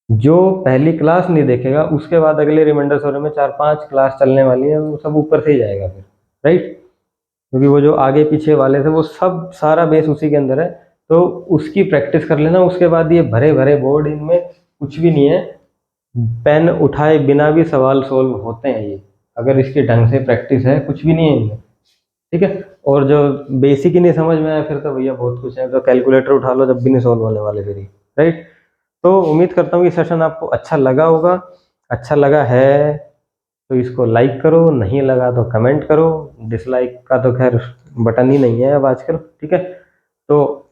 जो पहली क्लास नहीं देखेगा उसके बाद अगले रिमाइंडर थ्योरम में 4-5 क्लास चलने वाली है, वो सब ऊपर से ही जाएगा फिर, राइट। क्योंकि वो जो आगे पीछे वाले थे वो सब सारा बेस उसी के अंदर है, तो उसकी प्रैक्टिस कर लेना। उसके बाद ये भरे भरे बोर्ड, इनमें कुछ भी नहीं है, पेन उठाए बिना भी सवाल सोल्व होते हैं ये, अगर इसकी ढंग से प्रैक्टिस है, कुछ भी नहीं है इनमें, ठीक है। और जो बेसिक ही नहीं समझ में आया फिर तो भैया बहुत कुछ है, तो कैलकुलेटर उठा लो जब भी नहीं सोल्व होने वाले फिर ही, राइट। तो उम्मीद करता हूँ कि सेशन आपको अच्छा लगा होगा। अच्छा लगा है तो इसको लाइक करो, नहीं लगा तो कमेंट करो, डिसलाइक का तो खैर बटन ही नहीं है अब आजकल, ठीक है। तो